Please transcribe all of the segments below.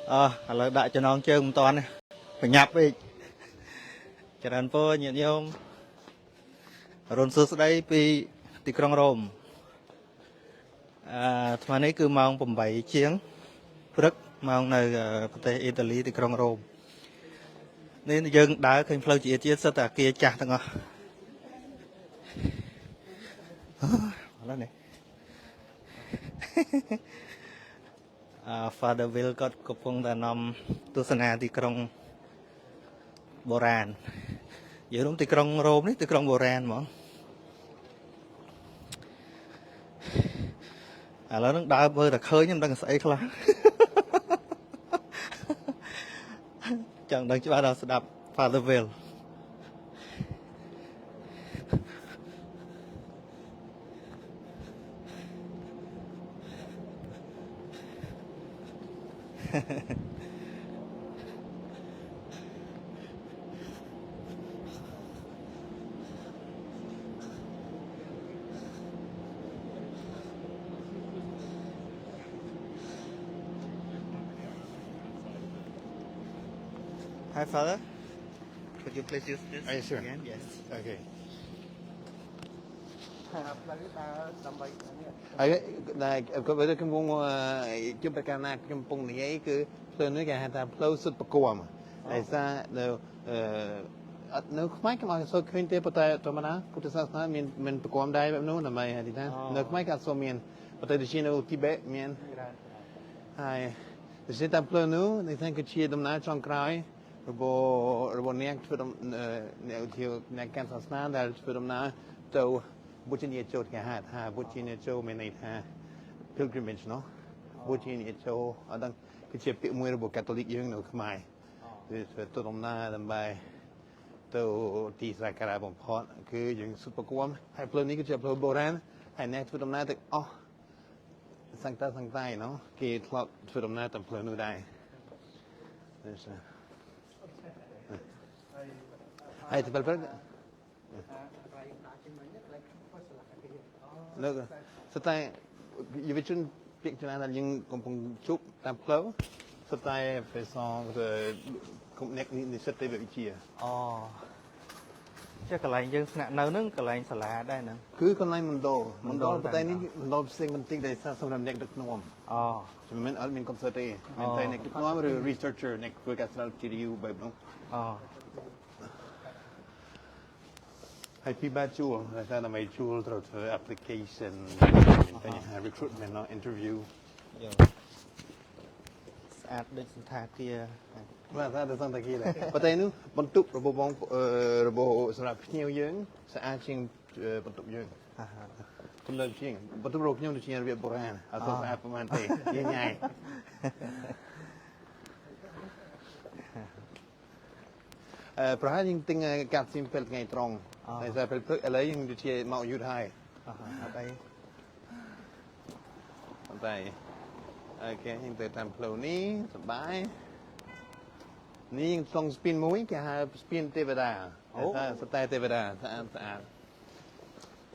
ឥឡូវដាក់ចំណងជើងមិនតាន់បញ្ញាប់ពេកច្រើនពោញាតិញោមរុនសួស្ដីពីទីក្រុងរ៉ូមថ្ងៃនេះគឺម៉ោង8ជាងព្រឹកម៉ោងនៅប្រទេសអ៊ីតាលីទីក្រុងរ៉ូមនេះយើងដើរឃើញផ្លូវជាតិសិតតែអគារចាស់ទាំងអស់ឥឡូវនេះFather Will គាត់កំពុងតែនាំទស្សនាទីក្រុងបុរាណយើងរួមទីក្រុងរ៉ូមនេះទីក្រុងបុរាណហ្មងឥឡូវនឹងដើរមើលតែឃើញមិនដឹងស្អីខ្លះចង់ដឹងច្បាស់ដល់ស្ដាប់ Father Will Hi, Father. Could you please use this sure. again? Yes. Okay. ហើយដែលក៏បើខ្ញុំជុំប្រការណាខ្ញុំពងនិយាយគឺផ្លូវនេះគេហៅថាផ្លូវសុទ្ធប្រគំដោយសារនៅខ្មែរខ្ញុំអត់សូវឃើញទេប៉ុន្តែធម្មតាពុទ្ធសាសនាមានប្រគំដែរបែបនោះដើម្បីហៅថានៅខ្មែរក៏សូវមានប៉ុន្តែដូចជានៅទីបេតមានហើយដូចជាតាមផ្លូវនោះនេះថាគឺជាដំណើរចុងក្រោយរបស់អ្នកធ្វើអ្នកកាន់សាសនាដែលធ្វើដំណើរទៅបុជនីយចូលគេហៅថាបុជនីយចូលមានន័យថា pilgrimage នោះបុជនីយចូលអត់ដឹងគឺជាពាក្យមួយរបស់កាតូលិកយើងនៅខ្មែរគឺធ្វើទៅដំណើរដើម្បីទៅទីសក្ការៈបំផុតគឺយើងសុទ្ធប្រគំហើយផ្លូវនេះគឺជាផ្លូវបុរាណហើយអ្នកធ្វើដំណើរទាំងអស់សង្កតៃនោះគេធ្លាប់ធ្វើដំណើរតាមផ្លូវនោះដែរហើយទៅពេលលើកស្តែយុវជនពាក្យច្រើនដែលយើងកំពុងជួបតាមផ្លូវស្តែពេលសងទៅគុំអ្នកនិស្សិតទេវិទ្យាចេះកន្លែងយើងស្នាក់នៅហ្នឹងកន្លែងសាលាដែរហ្នឹងគឺកន្លែងមណ្ឌលប៉ុន្តែនេះមណ្ឌលផ្សេងបន្តិចដែលសម្រាប់អ្នកដឹកនាំជំនាញអត់មានកុនសឺតទេមានតែអ្នកដឹកនាំឬ researcher អ្នកធ្វើការស្រាវជ្រាវបែបនោះហើយពីបាជួលតែដើម្បីជួលត្រូវធ្វើ application តែ recruitment interview ស្អាតដូចសន្តាគារបាទស្អាតដូចសន្តាគារដែរប៉ុន្តែនោះបន្ទប់របស់សម្រាប់ភ្ញៀវយើងស្អាតជាងបន្ទប់យើងទំនើបជាងបន្ទប់របស់ខ្ញុំដូចជារបៀបបុរាណអត់ស្អាតប្រហែលទេញ៉ៃប្រហែលយើងទិញកាត់ស៊ីមពេលថ្ងៃត្រង់តែតែពេលព្រឹកឥឡូវយើងដូចជាមកយូរហើយអត់អីតែអូខេយើងទៅតាមផ្លូវនេះសប្បាយនេះយើងស្ស្ពានមួយគេហៅស្ពានទេវតាតែស្តែទេវតាស្អាត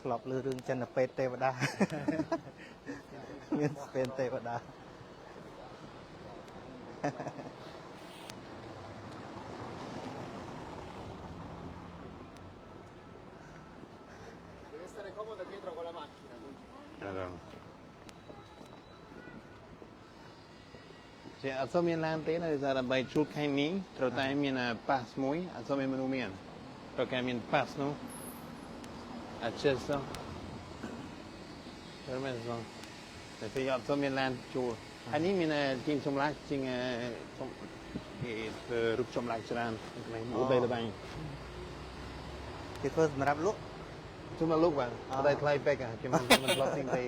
ធ្លាប់លើរឿងចិនពេទ្យទេវតាមានស្ពានទេវតាជាអត់សូវមានឡានទេដោយសារដើម្បីជួលខែនេះត្រូវតែមានប៉ាសមួយអត់សូវមានមនុស្សមានត្រូវតែមានប៉ាសនោះអាចចេះទៅតែមិនសោះតែពីអត់សូវមានឡានជួលហើយនេះមានជាងចម្លាក់ជាងគេធ្វើរូបចម្លាក់ច្រើនក្នុងមួយបីល្បាញគេធ្វើសម្រាប់លក់សម្រាប់លក់បាទតែថ្លៃពេកគេមិនផ្លោះទិញទេ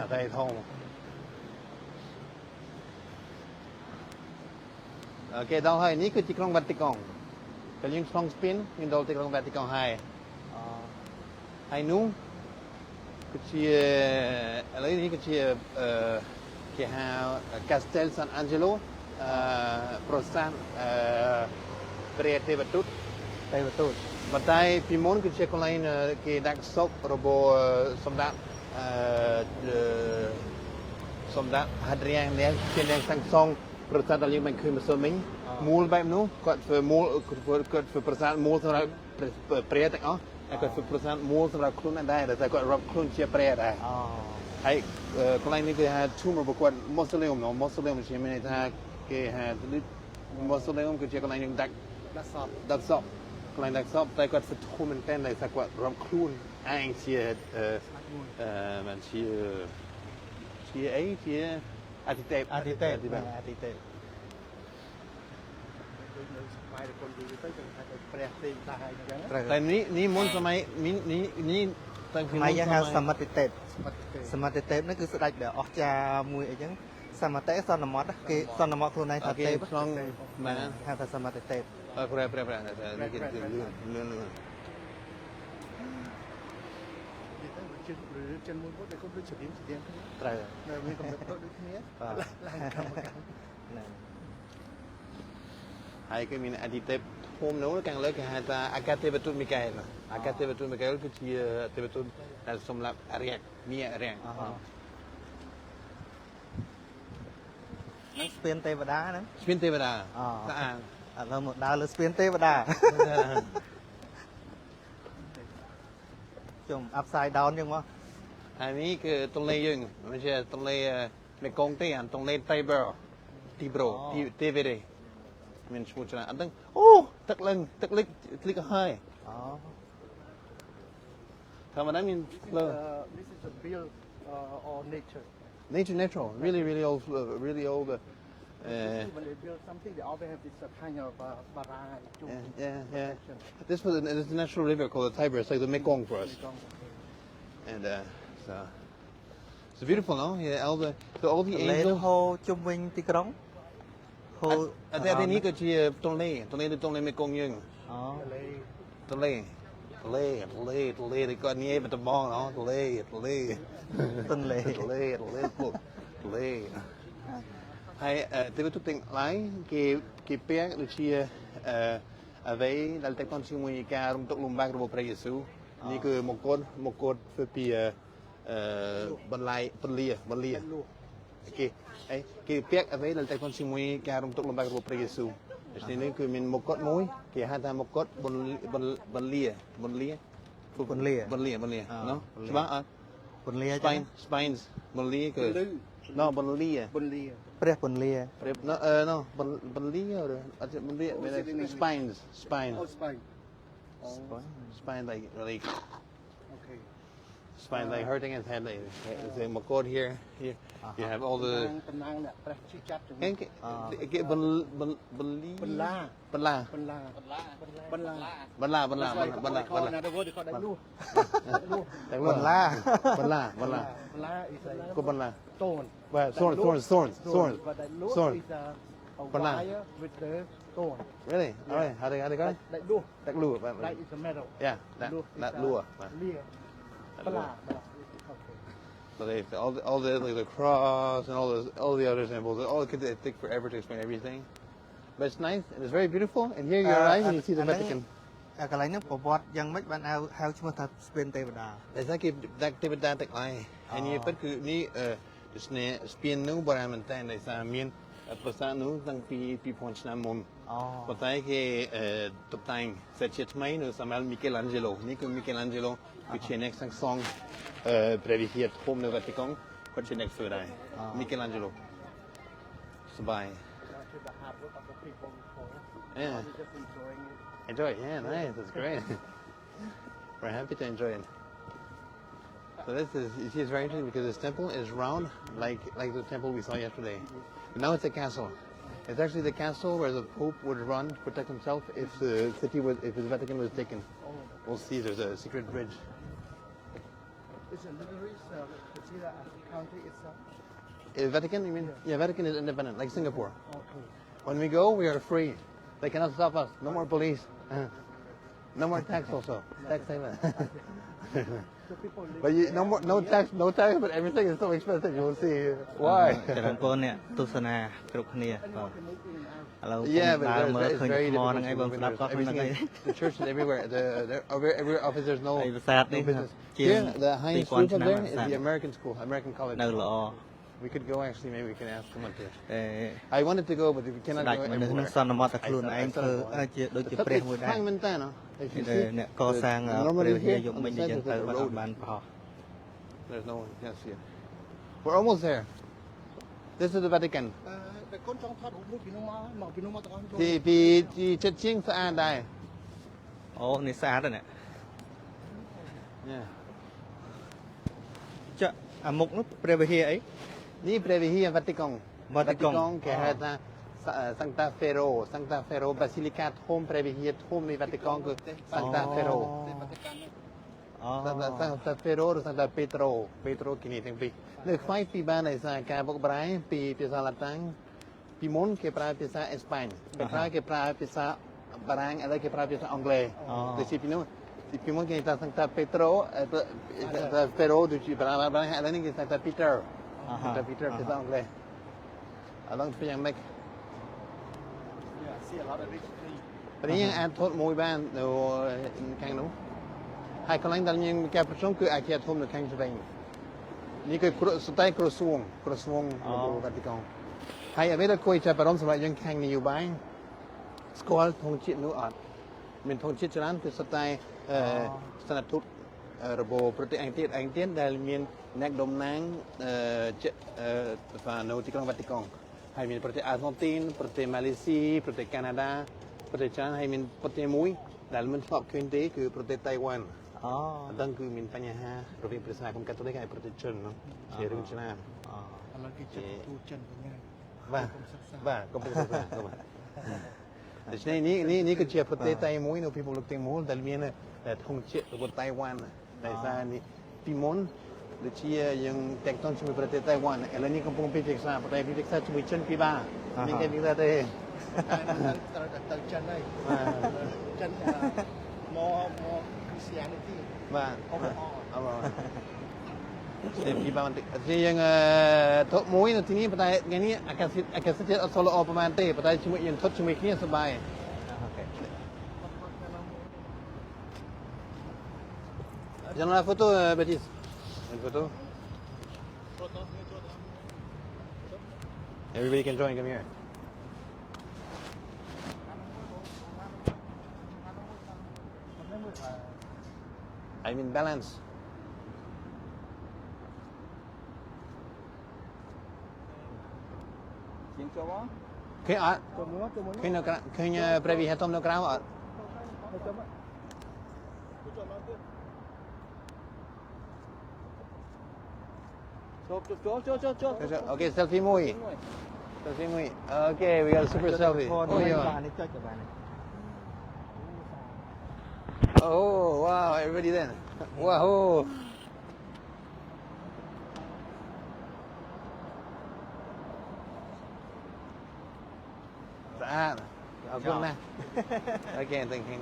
អត់តែធំអូខេដល់ហើយនេះគឺទីក្រុងវ៉ាទីកង់តែយើងឆ្លងស្ពានយើងដល់ទីក្រុងវ៉ាទីកង់ហើយនោះគឺជាឥឡូវនេះគឺជាគេហៅ Castel San Angelo ប្រាសាទព្រះទេវទូតប៉ុន្តែពីមុនគឺជាកន្លែងគេដាក់សពរបស់សម្ដេច សម្រាប់ហាត់រៀងនេះជាអ្នកសាំងសងប្រសាទដែលយើងមិនឃើញម្សិលមិញមូលបែបនោះគាត់ធ្វើមូលគាត់ធ្វើប្រសាទមូលសម្រាប់ព្រះទាំងអស់ហើយគាត់ធ្វើប្រសាទមូលសម្រាប់ខ្លួនដែរតែគាត់រាប់ខ្លួនជាព្រះដែរហើយកន្លែងនេះគេហៅ tomb របស់គាត់ mausoleum នោះ mausoleum ជាមានន័យថាគេហៅ mausoleum គឺជាកន្លែងនឹងដាក់សពកន្លែងដាក់សពតែគាត់ធ្វើធំមែនទែនតែគាត់រាប់ខ្លួនឯងជាមិនជាអីជាអតិទេពតែនេះមុនសម័យនេះតាំងពីមុនសម័យសមត្ថទេពនេះគឺស្ដេចដែលអស្ចារ្យមួយអីចឹងសមត្ថសន្មតគេសន្មតខ្លួនឯងថាទេពក្នុងបានហៅថាសមត្ថទេពព្រះនេះគេលឿនหรือเจนมูลพวกแต่ก็รู้สึกเสียงត្រូវនៅមានកម្រិតដូចគ្នាហើយគេមានអតិទេពភូមិនោះខាងលើគេហៅថាអាកាទេវទូតមីកែលអាកាទេវទូតមីកែលគឺជាទេវទូតដែលសម្រាប់រាជមានរាជនឹងស្ពានទេវតាហ្នឹងស្ពានទេវតាស្អាតឥឡូវមកដើរលើស្ពានទេវតាជុំ upside down ចឹងមកហើយនេះគឺទន្លេយើងមិនជាទន្លេមេគង្គទេអាទន្លេតៃបឺទីវេរេមានឈ្មោះច្រើនអត់ដឹងអូទឹកលឹងទឹកលិចហើយធម្មតាមាន this is a real or natural really old when they build something they always have this kind of barrage this was a natural river called the Tiber it's like the Mekong for us and so it's beautiful no yeah all the angels ហូរជុំវិញទីក្រុងហូរតែនេះគឺជាទន្លេមេគង្គយើងទន្លេតែគាត់និយាយបតំបងណទន្លេហើយទេវទូតទាំងឡាយគេពាក់ដូចជាអ្វីដែលតែគាត់ជាមួយការរំទុកលំបាករបស់ព្រះយេស៊ូវនេះគឺមកុដធ្វើពីបន្លាយគេពាក់អ្វីដែលតែគាត់ជាមួយការរំទុកលំបាករបស់ព្រះយេស៊ូវដូច្នេះនេះគឺមានមកុដមួយគេហៅថាមកុដបន្លាណោះច្បាស់អត់បន្លា spines បន្លាគឺណោះបន្លាព្រះបន្លា no បន្លាអត់បន្លា spines spine like really spine like hurting his head like there's a cord here you have all the តំណាងអ្នកព្រះជិះចាប់ចឹងគេបន្លាthorn well thorns with the thorn really all right how they go that lure that is a metal yeah that lure so they all the like the cross and all the other symbols all it could take forever to explain everything but it's nice and it's very beautiful and here you arrive and you see the Vatican កន្លែងហ្នឹងប្រវត្តិយ៉ាងម៉េចបានហៅឈ្មោះថាស្ពានទេវតាតែថាគេដាក់ទេវតាទាំងឡាយហើយនេះពិតគឺនេះដូច្នេះស្ពាននោះបុរាណមែនតើដោយសារមានប្រាសាទនោះតាំងពី2000ឆ្នាំមុនប៉ុន្តែគេតុបតែងសេចក្ដីថ្មីនៅសម័យមីកេលអានជេឡូនេះគឺមីកេលអានជេឡូគឺជាអ្នកសាងសង់ព្រះវិហារធំនៅវ៉ាទីកុងគាត់ជាអ្នកធ្វើដែរមីកេលអានជេឡូសប្បាយ enjoy it yeah nice that's great we're happy to enjoy it so this is you see it's very interesting because this temple is round like the temple we saw yesterday but now it's a castle it's actually the castle where the Pope would run to protect himself if the city was if his Vatican was taken we'll see there's a secret bridge it's a literary considered as a country itself Vatican you mean yeah Vatican is independent like Singapore when we go we are free they cannot stop us no more police no more tax also tax payment but no tax but everything is so expensive you will see why ច្រើនកូនអ្នកទស្សនាគ្រប់គ្នាឥឡូវដើរមើលឃើញថ្មហ្នឹងឯងបងស្ដាប់គាត់ហ្នឹងឯង the church is everywhere every office there's no ឯវិសាទនេះជា the highest school there is the American school American college នៅល្អ We could go actually. Maybe we can ask someone to. តែ I wanted to go, but we ស្ cannot ដេច go មនុស្សនឹង everywhere. សន្មតតែខ្លួនឯងធ្វើជាដូចជាព្រះមួយដែរ It's fine, man, no? If you តែ see, អ្នកកសាង normally ព្រះវិហារ here យក on មិ the ញអញ្ side ចឹង there's ទៅ a បា road. ត់បានប្រហោះ There's no one. You can't see it. We're almost there. This is the Vatican. តែកូនចង់ថតរូបមួយពីនោះមកពីនោះមកទាំងអស់ ពីចិត្តជាងស្អាតដែរ អូនេះស្អាតណាស់ Yeah. ចាអាមុខនោះព្រះវិហារអី នេះព្រះវិហារ Vatican Vatican គេហៅថា Santa Fero Santa Fero Basilica ធំព្រះវិហារធំនៃ Vatican គឺ Santa Fero អូ Santa Fero ឬ Santa Pedro គនេះទាំងពីរនៅខ្វៃពីបានដោយសារការបុកប្រែពីភាសាឡាតាំងពីមុនគេប្រើភាសាអេស្ប៉ាញពេលក្រោយគេប្រើភាសាបារាំងឥឡូវគេប្រើភាសាអង់គ្លេសដូចជាពីនោះពីមុនគេថា Santa Pedro Santa Fero ដូចជាបារាំងឥឡូវនេះគេ Santa Peter Santa Peter ភាសាអង់គ្លេសឥឡូវពីយ៉ាងម៉េច See a lot of rich tree ពេលនេះអាចថតមួយបាននៅខាងនោះហើយកន្លែងដែលយើងការប្រជុំគឺអាគារធំនៅខាងឆ្វេងនេះគឺស្ថិតក្រសួងរបស់ Vatican ហើយអ្វីដែលគួរចាប់អារម្មណ៍សម្រាប់យើងខាងនយោបាយស្គាល់ធនជាតិនោះអត់មានធនជាតិច្រើនគឺស្ថិតស្ថានទូតរបស់ប្រទេសអង្គទៀតដែលមានអ្នកតំណាងនៅទីក្រុង Vatican ហើយមានប្រទេសអាហ្សង់ទីនប្រទេសម៉ាឡេស៊ីប្រទេសកាណាដាប្រទេសច្រើនហើយមានប្រទេសមួយដែលមិនធ្លាប់ឃើញទេគឺប្រទេសតៃវ៉ាន់ អូ អញ្ចឹងគឺមានបញ្ហារវាងព្រះសាសនាកាតូលិកហើយប្រទេសចិននោះជារឿងច្រើន ឥឡូវគេចិត្តទូចិនវិញហើយ បាទកុំពិសាដូច្នេះនេះគឺជាប្រទេសតែមួយនៅពិភពលោកទាំងមូលដែលមានធនជាតិរបស់តៃវ៉ាន់ដែលសារនេះពីមុនដូចជាយើងតែកតងជាមួយប្រទេសតៃវ៉ាន់ឥឡូវនេះកំពុងពិភាក្សាប្រទេសពិភាក្សាជាមួយចិនពីបាមានគេពិភាក្សាទេ ទៅចិនហើយចិនមក Christianity បាទអរតែពីបាបន្តិចយើងថតមួយនៅទីនេះប៉ុន្តែថ្ងៃនេះអាកាសធាតុអត់សូវល្អប្រហែលទេប៉ុន្តែជាមួយយើងថតជាមួយគ្នាសប្បាយ Jangan la foto, Baptiste. Une photo. Everybody can join. Come here. I'm in balance. Khi ở khi nào khi Previ hay Tom nó cáo ở Okay, selfie muy. Selfie muy. Okay, we got a super selfie. Oh, yeah. Oh, wow, everybody then. Wow. Dạ. Cảm ơn nè. Okay, thank you.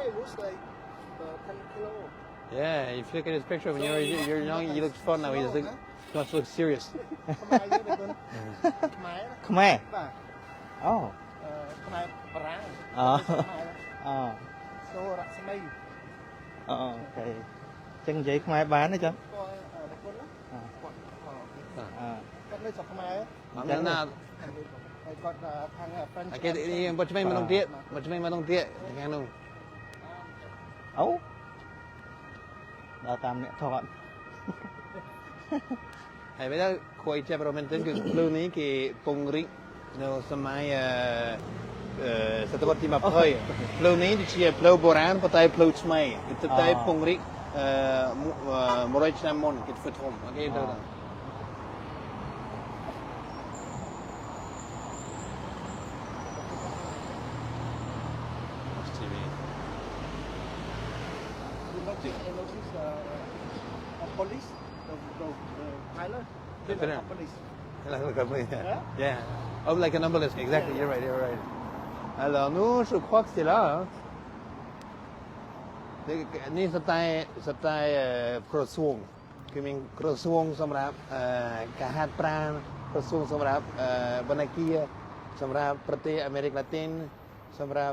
It looks like 10 kilo. Yeah, if you look at his picture when you're young, he looks fun now. He must look serious. ខ្មែរយើងតែខ្មែរ ខ្មែរ បាទ អូ ខ្មែរបារាំង អូ ខ្មែរ អូ សូរស្មី អូខេចឹងនិយាយខ្មែរបានទេចឹង គាត់តែគាត់ណាគាត់នៅស្រុកខ្មែរ Chẳng nào. ហើយគាត់ខាង French Okay, đi một chúng mình mà đông tiết, một chúng mình mà đông tiết, nghe không? អូដល់តាមអ្នកថត Hay bây giờ khối chè bro mình tên cứ lưu ní cái bông rít nó xem mai sẽ tập đi mà phơi lưu ní thì chia lưu bồ rán và tay lưu chmai cái tập tay bông rít một đôi trăm môn cái phật hồn ok đâu đó notice police, the pilot. They're Pilot. not police. Yeah. Oh, like an ambulance. Exactly. You're right. Alors nous, je crois que c'est là. Hein. นี่สไตล์กระทรวงคือมีกระทรวงสำหรับการหัดปรางกระทรวงสำหรับบรรณาเกียรติสำหรับประเทศอเมริกาตินสำหรับ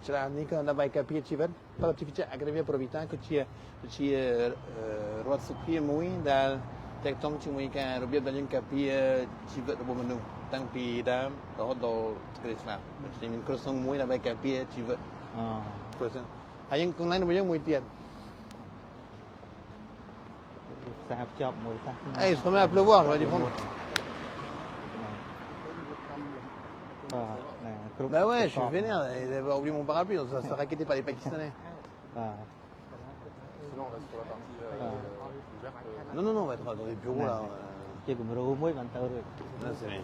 ច្រើននេះក៏ដើម្បីការពារជីវិតផលិតជាអគ្គនាយកប្រវិតាគឺជារដ្ឋសុភាមួយដែលតែកតុងជាមួយការរបៀបដែលយើងការពារជីវិតរបស់មនុស្សតាំងពីដើមរហូតដល់សេចក្តីស្លាប់ជាមានក្រសួងមួយដើម្បីការពារជីវិតក្រសួងហើយយើងកន្លែងរបស់យើងមួយទៀត សាបជាប់មួយសា Hey, je remets à pleuvoir, j'aurais dû prendre. Bah ouais, je suis vénère, ils avaient oublié mon parapluie, on se raquetté par les Pakistanais. Sinon, on reste sur la partie ouverte. Non, on va être dans les bureaux là. Chứ cũng rú mới bạn tao rồi. Là, c'est bien.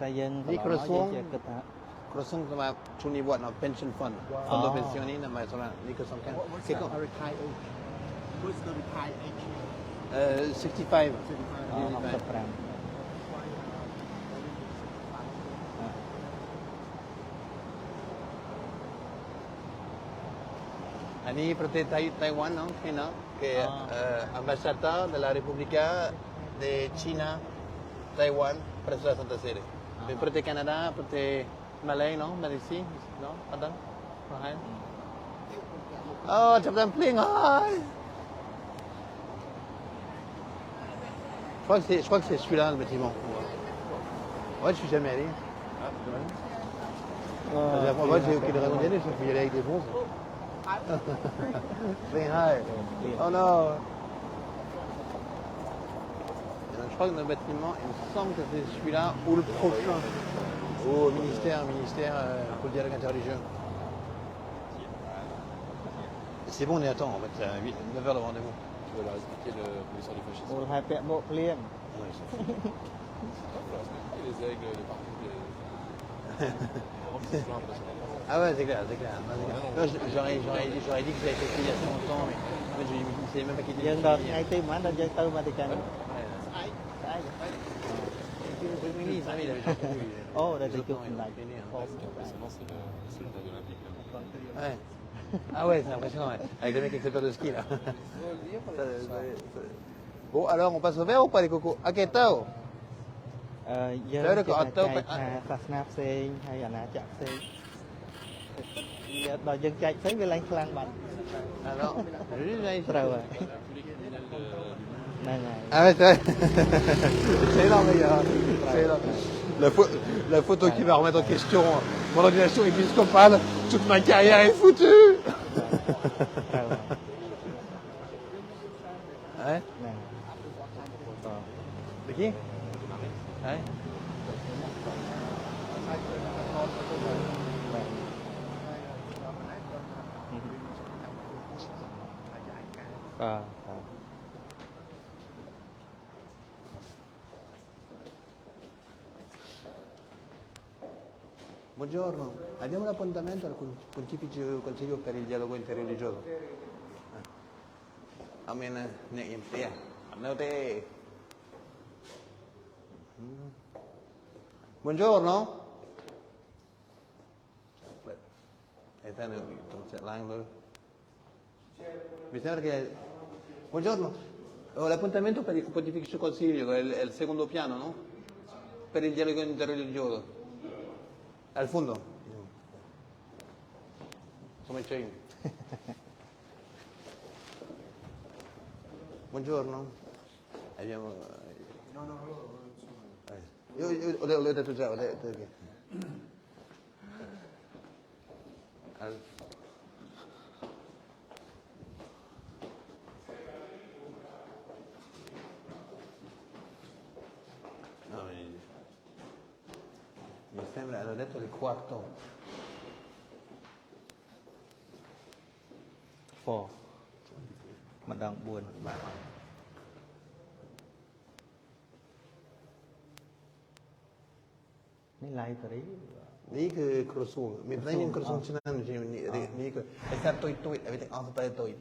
Tại dân đi croissant croissant sama chung ni buat pension fund fund pension ni nama sama ni croissant kan What's the retire age? What's the retire age? 65 Ini seperti Taiwan, no? China, que ambassador de la República de China, Taiwan, presso la Santa Sede. Seperti Canada, seperti Malay, no? Malaysia, no? Ada? Oh, cepat pling, hai. Je crois que c'est celui-là, le bâtiment. Ouais, je suis jamais allé. Moi, j'ai aucune raison d'y aller, je suis allé avec des bons. Say hi. Oh no. Je crois que notre bâtiment, il me semble que c'est celui-là ou le prochain. Au ministère pour le dialogue interreligieux. C'est bon, on est à temps en fait, à 9h de rendez-vous. Tu vas leur expliquer l'histoire du fascisme. Ủa hai pẹ bộ liền. Tu vas leur expliquer les aigles, les parties. Ah ouais, c'est clair. Non, j'aurais dit que ça a été fait il y a si longtemps, mais en fait, je ne savais même pas qu'il était Dân đợt ngay tim mà dân tư mà thì cần. Oh, đây thì chụp lại. Récemment, c'est le stade olympique. Ouais. Ah ouais, c'est impressionnant, ouais. Avec le mec avec ses paires de ski là. Bon, alors on passe au vert ou pas les cocos? Ok, tao. យើងចែកថាសាសនាផ្សេងហើយអាណាចក្រផ្សេងដល់យើងចែកផ្សេងវាឡើងខ្លាំងបាត់ Alors,ត្រូវហើយហ្នឹងហើយ Ah ouais, c'est énorme, les gars. C'est énorme. La photo qui va remettre en question mon ordination épiscopale, toute ma carrière est foutue. Ouais. C'est qui? Ouais. Buongiorno, abbiamo un appuntamento al Pontificio Consiglio per il dialogo interreligioso. Amen, yeah. Buongiorno. Mi sembra che... Buongiorno. Ho l'appuntamento per il Pontificio Consiglio, è il secondo piano, no? Per il dialogo interreligioso. Al fondo. Come c'è? Buongiorno. Abbiamo... Io l'ho detto già, ho detto che... No, mi sembra, l'ho detto il quarto. Four. Mà đồng buồn. นี่ไลฟ์รีนี่คือกระทรวงมีประเด็นกระทรวงชนะนี่คือไอ้สัตว์ตุยไอ้เป็นอัลตราตุย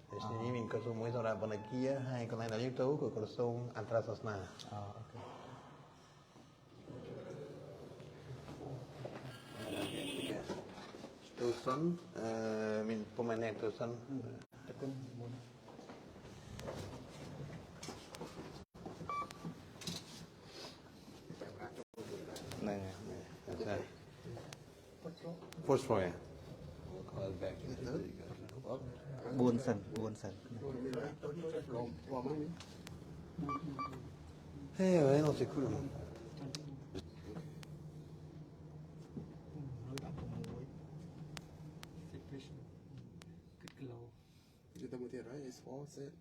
แต่ทีนี้มีกระทรวงมวยสำหรับบรรณาเกียให้คนไหนเราอยู่ตัวคือกระทรวงอันตรศาสนาโอเคตัวสันมีประมาณนี้ตัวสันตะกุนมุนนั่นไงใช่First one. Call back. buồn sần Hey, non c'est cool. You done with it, right? It's all set.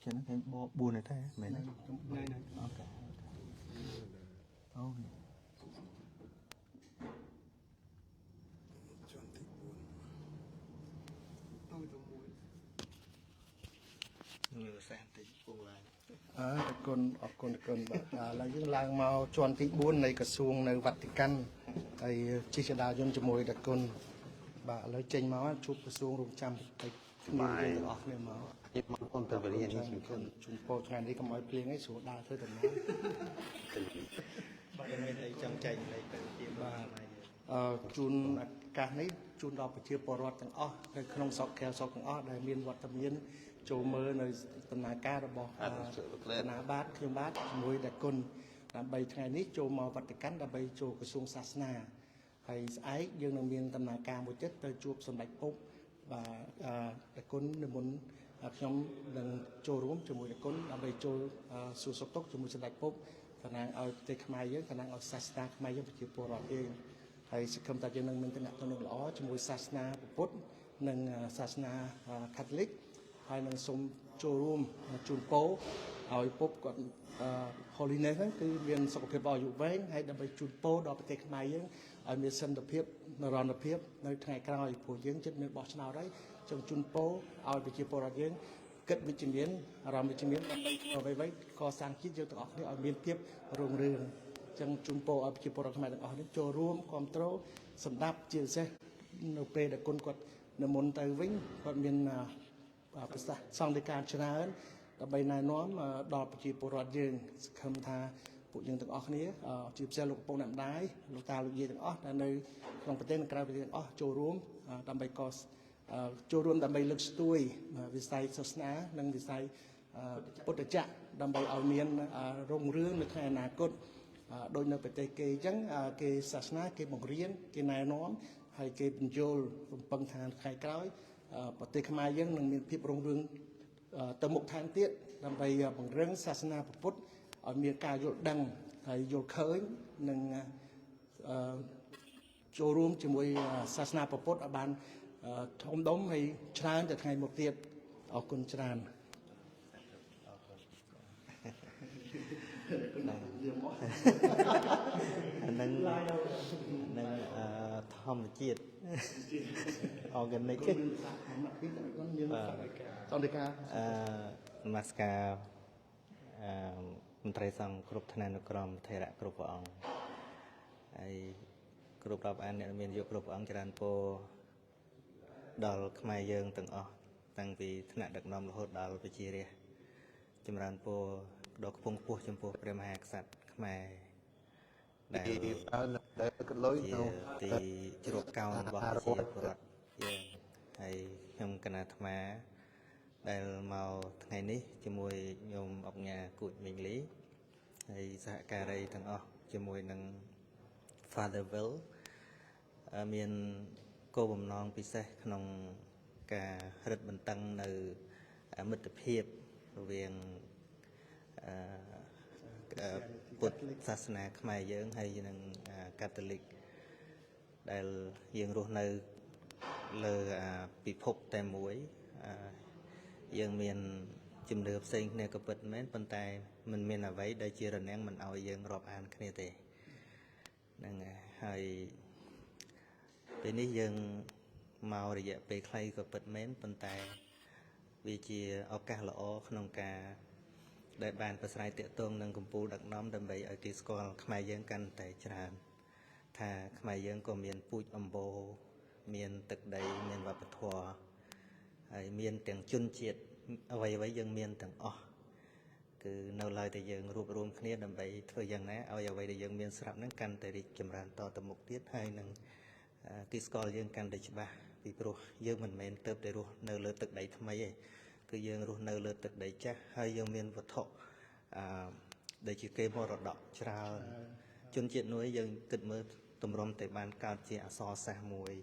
cho nó cái buồn này thế mày này ok ok người xem thì buồn lại តកូនអរគុណតកូនបាទឥឡូវយើងឡើងមកជាន់ទី4នៃក្រសួងនៅវ៉ាទីកាន់ហើយជិះចដាយន្តជាមួយតកូនបាទឥឡូវចេញមកជួបក្រសួងរងចាំតិចគ្នាទាំងអស់គ្នាមក Ít mà con tờ về đi anhជូនពោថ្ងៃនេះកុំឲ្យភ្លៀងឲ្យស្រួលដើរធ្វើដំណើរបាទមានអីចង់ចែកលេខទៅជាបាទជូនឱកាសនេះជូនដល់ប្រជាពលរដ្ឋទាំងអស់នៅក្នុងស្រុកកែវស្រុកទាំងអស់ដែលមានវត្តមានចូលមើលនៅដំណើរការរបស់គណៈបាទខ្ញុំបាទជាមួយតកូនដើម្បីថ្ងៃនេះចូលមកវត្តកាន់ដើម្បីចូលក្រសួងសាសនាហើយស្អែកយើងនឹងមានដំណើរការមួយទៀតទៅជួបសម្ដេចពុកបាទតកូននិមន្តខ្ញុំនឹងចូលរួមជាមួយតកូនដើម្បីចូលសួរសុខទុក្ខជាមួយសម្ដេចពុកតំណាងឲ្យប្រទេសខ្មែរយើងតំណាងឲ្យសាសនាខ្មែរយើងប្រជាពលរដ្ឋយើងហើយសង្ឃឹមថាយើងនឹងមានទំនាក់ទំនងល្អជាមួយសាសនាពុទ្ធនិងសាសនាកាតូលិកហើយនឹងសូមចូលរួមជូនពរឲ្យពុកគាត់holiness ហ្នឹងគឺមានសុខភាពល្អអាយុវែងហើយដើម្បីជូនពរដល់ប្រទេសខ្មែរយើងឲ្យមានសន្តិភាពនិរន្តរភាពនៅថ្ងៃក្រោយព្រោះយើងជិតមានបោះឆ្នោតហើយចង់ជូនពរឲ្យប្រជាពលរដ្ឋយើងគិតវិជ្ជមានអារម្មណ៍វិជ្ជមានដើម្បីធ្វើអ្វីៗកសាងជាតិយើងទាំងអស់គ្នាឲ្យមានភាពរុងរឿងចឹងជូនពរឲ្យប្រជាពលរដ្ឋខ្មែរទាំងអស់នេះចូលរួមគ្រប់គ្រងសម្ដាប់ជាពិសេសនៅពេលដែលគុណគាត់និមន្តទៅវិញគាត់មានប្រសាសន៍សង្ឃលេខាច្រើនដើម្បីណែនាំដល់ប្រជាពលរដ្ឋយើងសង្ឃឹមថាពួកយើងទាំងអស់គ្នាជាពិសេសលោកកំពុងអ្នកម្ដាយលោកតាលោកយាយទាំងអស់ដែលនៅក្នុងប្រទេសនិងក្រៅប្រទេសទាំងអស់ចូលរួមដើម្បីចូលរួមដើម្បីលើកស្ទួយវិស័យសាសនានិងវិស័យពុទ្ធចក្រដើម្បីឲ្យមានរុងរឿងនៅថ្ងៃអនាគតដោយនៅប្រទេសគេអញ្ចឹងគេសាសនាគេបង្រៀនគេណែនាំហើយគេបញ្យល់រំពឹងថាថ្ងៃក្រោយប្រទេសខ្មែរយើងនឹងមានភាពរុងរឿងទៅមុខថែមទៀតដើម្បីបង្រឹងសាសនាពុទ្ធឲ្យមានការយល់ដឹងហើយយល់ឃើញនិងចូលរួមជាមួយសាសនាពុទ្ធឲ្យបានធំដុំហើយច្រើនទៅថ្ងៃមុខទៀតអរគុណច្រើននឹងធម្មជាតិ organic សន្តិការនមស្ការមន្ត្រីសង្ឃគ្រប់ឋានានុក្រមថេរៈគ្រប់ព្រះអង្គហើយគ្រប់រាប់អានអ្នកមានយកគ្រប់ព្រះអង្គច្រើនពរដល់ខ្មែរយើងទាំងអស់តាំងពីថ្នាក់ដឹកនាំរហូតដល់ប្រជារាស្ត្រចម្រើនពរដល់ខ្ពង់ខ្ពស់ចំពោះព្រះមហាក្សត្រខ្មែរដែលទីជ្រកកោនរបស់ប្រជាពលរដ្ឋយើងហើយខ្ញុំគណៈអាត្មាដែលមកថ្ងៃនេះជាមួយញោមអុកញ៉ាគូចមីងលីហើយសហការីទាំងអស់ជាមួយនឹង Father Will មានគោលបំណងពិសេសក្នុងការរឹតបន្តឹងនៅមិត្តភាពរវាងពុទ្ធសាសនាខ្មែរយើងហើយនឹងកាតូលិកដែលយើងរស់នៅលើពិភពតែមួយយើងមានជំនឿផ្សេងគ្នាក៏ពិតមែនប៉ុន្តែมันមានអ្វីដែលជារនាំងមិនឲ្យយើងរាប់អានគ្នាទេហ្នឹងហើយពេលនេះយើងមករយៈពេលខ្លីក៏ពិតមែនប៉ុន្តែ វាជាឱកាសល្អក្នុងការដែលបានប្រស្រ័យទាក់ទងនឹងកម្ពុជាដឹកនាំដើម្បីឲ្យគេស្គាល់ខ្មែរយើងកាន់តែច្រើនថាខ្មែរយើងក៏មានពូជអម្បូរមានទឹកដីមានវប្បធម៌ហើយមានទាំងជនជាតិអ្វីៗយើងមានទាំងអស់គឺនៅឡើយតែយើងរួបរวมគ្នាដើម្បីធ្វើយ៉ាងណាឲ្យអ្វីដែលយើងមានស្រាប់ហ្នឹងកាន់តែរីកចម្រើនតទៅមុខទៀតហើយនឹងគេស្គាល់យើងកាន់តែច្បាស់ពីព្រោះយើងមិនមែនទៅតែរស់នៅលើទឹកដីថ្មីទេគឺយើងរស់នៅលើទឹកដីចាស់ហើយយើងមានវត្ថុដែលជាគេមរតកច្រើនជនជាតិនួយយើងគិតមើលទម្រាំតែបានកើតជាអក្សរសាស្ត្រមួយ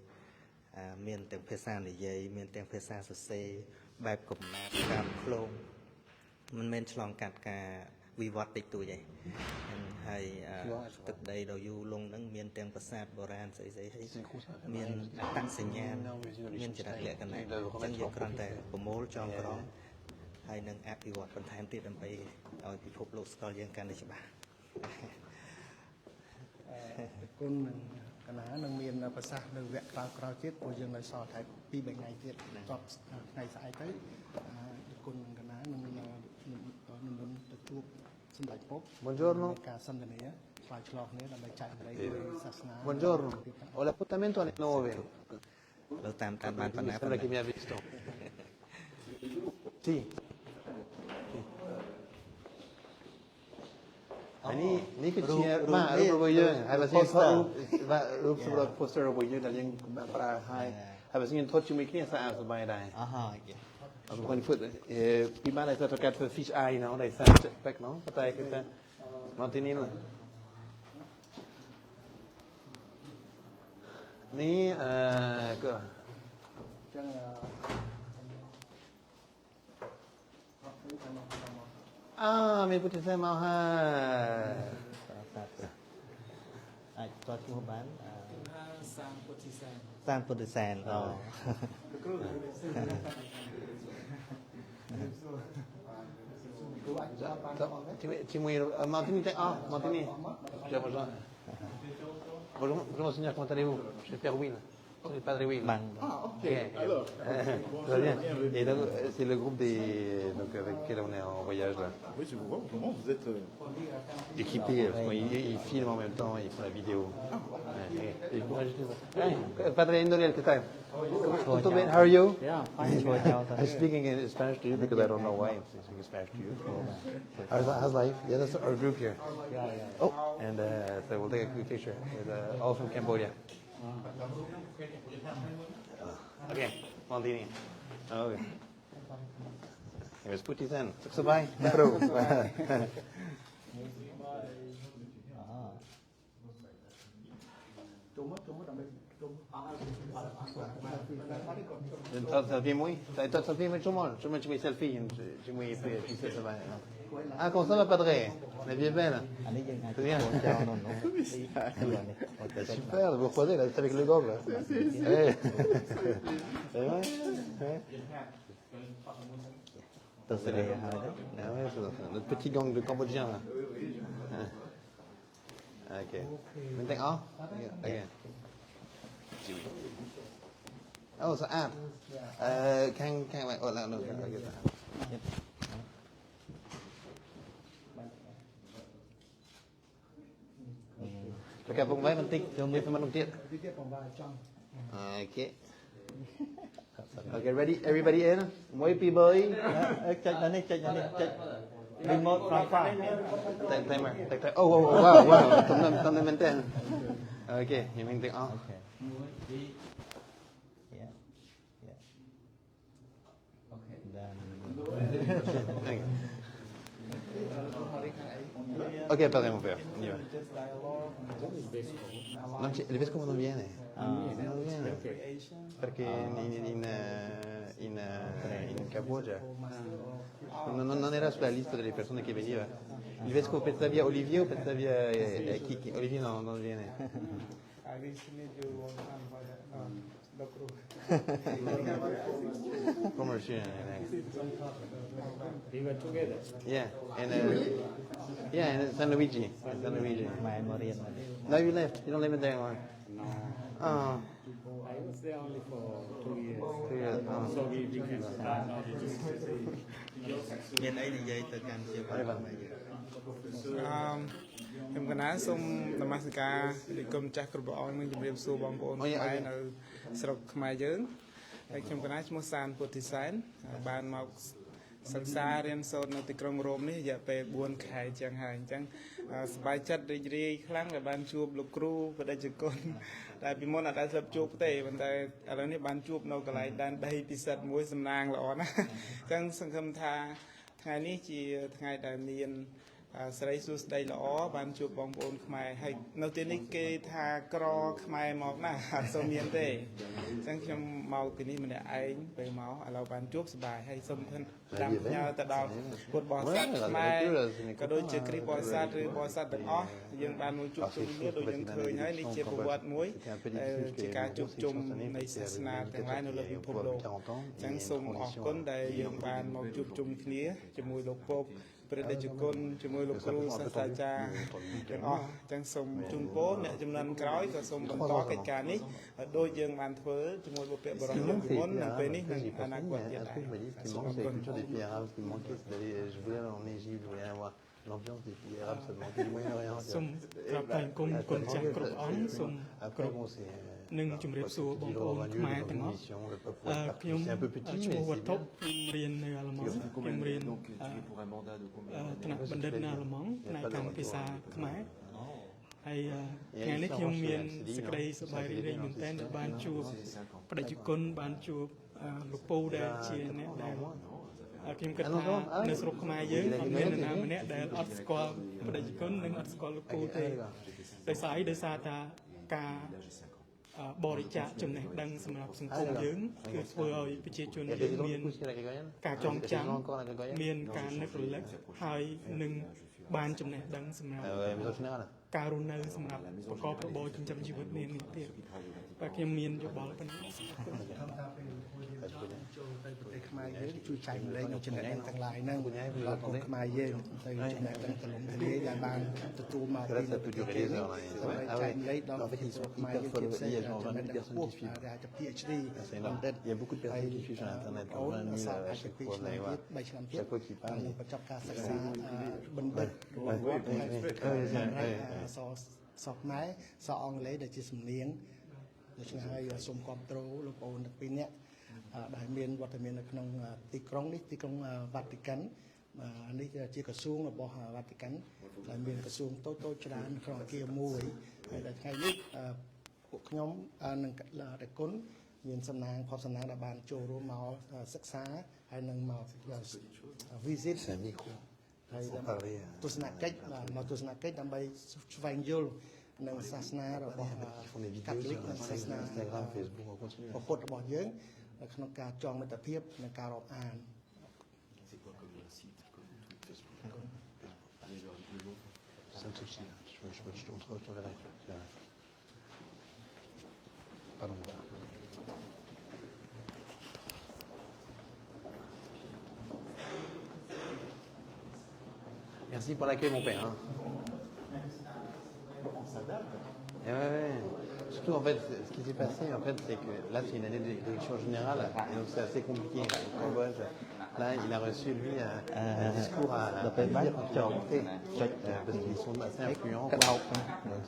មានទាំងភាសានិយាយមានទាំងភាសាសរសេរបែបកំណាព្យការផ្លងមិនមែនឆ្លងកាត់ការវិវត្តតិចតួចទេហើយទឹកដីដ៏យូរលង់ហ្នឹងមានទាំងប្រាសាទបុរាណស្អីៗហើយមានអត្តសញ្ញាណមានចរិតលក្ខណៈអញ្ចឹងយើងគ្រាន់តែប្រមូលចងក្រងហើយនឹងអភិវឌ្ឍបន្ថែមទៀតដើម្បីឲ្យពិភពលោកស្គាល់យើងកាន់តែច្បាស់គុណនឹងកណានឹងមានប្រសាសន៍នៅវគ្គក្រោយៗទៀតព្រោះយើងនៅសល់តែ2-3ថ្ងៃទៀតចប់ថ្ងៃស្អែកទៅគុណនឹងកណានឹងនិមន្តទៅជួបសម្ដេចពុក Buongiorno ការសន្ទនាឆ្លើយឆ្លងគ្នាដើម្បីចែករំលែកពីសាសនា Buongiorno ho l'appuntamento alle 9 เราតាមបានបណ្ណា sembra che mi ha visto sìนี่คือเชียร์มารูปโปรเยอร์ให้ภาษารูปสำหรับโปสเตอร์โปรเยอร์แต่ยังปลาให้ภาษาทดชิมิเนี่ยสะอาดสบายได้บางคนฝึกปีบ้านอะไรจะต้องการฝึก fish eye เนาะได้สั่งเจ็บแป๊กเนาะก็แต่ก็แต่มาที่นี่เลยนี่ก็มีพุทธเจ้ามาให้អាចតឈ្មោះបានសាងពុទ្ធិសែន សាងពុទ្ធិសែនCi muoio, Martini, Martini, bonjour signor, comment allez-vous? Je suis Père Will, je suis Padre Will. ok, alors. Très bien. Et donc, c'est le groupe donc, avec lequel on est en voyage là. Oui, je vous vois, vraiment, vous êtes... Équipés, ils filment en même temps, ils font la vidéo. Padre Indoriel, ¿qué tal? How are you? Yeah, I'm speaking in Spanish to you because I don't know why I'm speaking Spanish to you. How's life? Yeah, that's our group here. Oh, and so we'll take a quick picture. With, all from Cambodia. Okay, Montini. Okay. Here's Putisan. Sabay. Selfie muy, selfie muy chumol, chumol selfie, chumol piste se va. Ah, comment ça va, Padre? La vie est belle. C'est bien. Super, vous croisez là, c'est avec le gobe là. C'est vrai? C'est notre petit gang de Cambodgiens là. Ok. Maintenant, ok. Oh, so can like oh no. Cái vùng váy mình tích cho người phải mang tiền. Okay. Okay, ready? Everybody in? Mỗi pi bơi. check này check remote from far Timer. Oh, wow. Tầm này mình tên. Okay, you mean the on. Ok, padre, mon père. On y va. Il vescovo non viene. Non viene. Perché in Cambogia non era sulla lista delle persone che veniva. Il vescovo pensa via Olivier o pensa via Kiki? Olivier non viene. I wish meet you one time for that. Doctor. Commercial. We were together. Yeah, and San Luigi. San Luigi. ខ្មែរមករៀនមកនេះ No, you left. You don't live in there anymore. Oh, I was there only for 2 years. 2 years. Oh. So we can start now. មានអីនិយាយទៅកាន់ជាវត្តខ្មែរយើង ខ្ញុំកណាសូមនមស្ការលេគុំចាស់គ្រប់ព្រះអង្គនឹងជម្រាបសួរបងប្អូនខ្មែរនៅស្រុកខ្មែរយើងហើយខ្ញុំកណាឈ្មោះសានពុទ្ធិសែនបានមកសិក្សារៀនសូត្រនៅទីក្រុងរ៉ូមនេះរយៈពេល4ខែចឹងហើយអញ្ចឹងសប្បាយចិត្តរីករាយខ្លាំងដែលបានជួបលោកគ្រូបដិជគុណតែពីមុនអត់ដែលស្លាប់ជួបទេប៉ុន្តែឥឡូវនេះបានជួបនៅកន្លែងដែនដីពិសិដ្ឋមួយសំណាងល្អណាស់អញ្ចឹងសង្ឃឹមថាថ្ងៃនេះជាថ្ងៃដែលមានស្រីសួស្ដីល្អបានជួបបងប្អូនខ្មែរហើយនៅទីនេះគេថាក្រខ្មែរមកណាអត់សូវមានទេអញ្ចឹងខ្ញុំមកទីនេះម្នាក់ឯងពេលមកឥឡូវបានជួបសប្បាយហើយសូមតាមផ្ញើទៅដល់ពុទ្ធបរិស័ទខ្មែរក៏ដូចជាគ្រីស្ទបរិស័ទឬបរិស័ទទាំងអស់យើងបានមកជួបជុំគ្នាដូចយើងឃើញហើយនេះជាប្រវត្តិមួយជាការជួបជុំនៃសាសនាទាំងឡាយនៅលើពិភពលោកអញ្ចឹងសូមអរគុណដែលយើងបានមកជួបជុំគ្នាជាមួយលោកពកព្រះតេជគុណជាមួយលោកគ្រូសាស្ត្រាចារ្យទាំងអស់ទាំងសូមជូនពរអ្នកចំនួនក្រោយក៏សូមបន្តកិច្ចការនេះដោយយើងបានធ្វើជាមួយបុព្វបុរសពីមុននៅពេលនេះនិងអនាគតទៀតដែរ Ce qui manque, c'est la culture des pays arabes. Ce qui me manquait, c'est d'aller. Je voulais aller en Égypte, je voulais aller voir l'ambiance des pays arabes. Ça me manquait du Moyen-Orient. សូមក្រាបថ្លែងគុំគុណចាស់គ្រប់អង្គសូម Après, bon, c'est. នឹងជម្រាបសួរបងប្អូនខ្មែរទាំងអស់ខ្ញុំឈ្មោះវត្ថុខ្ញុំរៀននៅអាល្លឺម៉ង់ខ្ញុំរៀនថ្នាក់បណ្ឌិតនៅអាល្លឺម៉ង់ផ្នែកកម្មភាសាខ្មែរហើយថ្ងៃនេះខ្ញុំមានសេចក្តីសប្បាយរីករាយមែនទែនដែលបានជួបបដិជគុណបានជួបលោកពូដែលជាអ្នកដែលខ្ញុំគិតថានៅស្រុកខ្មែរយើងអត់មាននរណាម្នាក់ដែលអត់ស្គាល់បដិជគុណនិងអត់ស្គាល់លោកពូទេដោយសារតែការបរិច្ចាគចំណេះដឹងសម្រាប់សង្គមយើងគឺធ្វើឲ្យប្រជាជនយើងមានការចងចាំមានការនឹករលឹកហើយនឹងបានចំណេះដឹងសម្រាប់ការរស់នៅសម្រាប់ប្រកបរបរចិញ្ចឹមជីវិតនានាទៀតបាទខ្ញុំមានយោបល់ប៉ុណ្ណឹង ចូលទៅប្រទេសខ្មែរយើងជួយចែកម្លែកនៅចំណេះដឹងទាំងឡាយហ្នឹងដល់កូនខ្មែរយើងទៅចំណេះដឹងទូលំទូលាយដែលបានទទួលមកពីប្រទេសគេនេះដើម្បីចែកម្លែកដល់ប្រជាជនខ្មែរយើងជាពិសេសចំណេះដឹងខ្ពស់ដែលជា PhD បណ្ឌិត Il y a beaucoup de personnes qui suivent sur Internet. Quand on a mis à chaque fois, on allait voir. Chaque fois qu'ils parlent. បញ្ចប់ការសិក្សាបណ្ឌិតរបស់សកខ្មែរសអង់គ្លេសដែលជាសំនៀងដូច្នេះហើយសូមគ្រប់គ្រងលោកប្អូនទាំងពីរនាក់ដែលមានវត្តមាននៅក្នុងទីក្រុងនេះទីក្រុងវ៉ាទីកាន់នេះជាក្រសួងរបស់វ៉ាទីកាន់ដែលមានក្រសួងតូចៗច្រើនក្នុងអគារមួយហើយដល់ថ្ងៃនេះពួកខ្ញុំនឹងតែគុណមានសំណាងផុសសំណាងដែលបានចូលរួមមកសិក្សាហើយនឹងមក visit ហើយទស្សនកិច្ចមកទស្សនកិច្ចដើម្បីស្វែងយល់នៅសាសនារបស់កាតូលិកនិងសាសនា Instagram, Facebook, on continue. ពុទ្ធរបស់យើងក្នុងការចងមិត្តភាពនិងការរាប់អាន San Sochea. Je te montre, je t'enverrai. Pardon. Merci pour l'accueil, mon père. Hein. Et ouais. Surtout, en fait, ce qui s'est passé, en fait, c'est que là, c'est une année d'élection générale, et donc c'est assez compliqué. Au Cambodge, là, il a reçu, lui, un discours à dire quand il est rentré, parce qu'ils sont assez influents. Donc,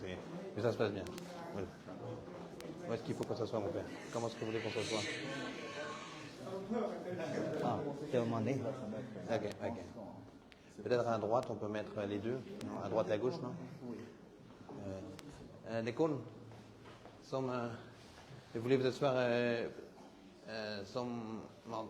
mais ça se passe bien. Voilà. Où est-ce qu'il faut qu'on s'assoie, mon père? Comment est-ce que vous voulez qu'on s'assoie? Ah, c'est mon nez. Ok, ok. Peut-être à droite, on peut mettre les deux. Non, à droite et à gauche, non? Les cônes vous voulez vous asseoir non.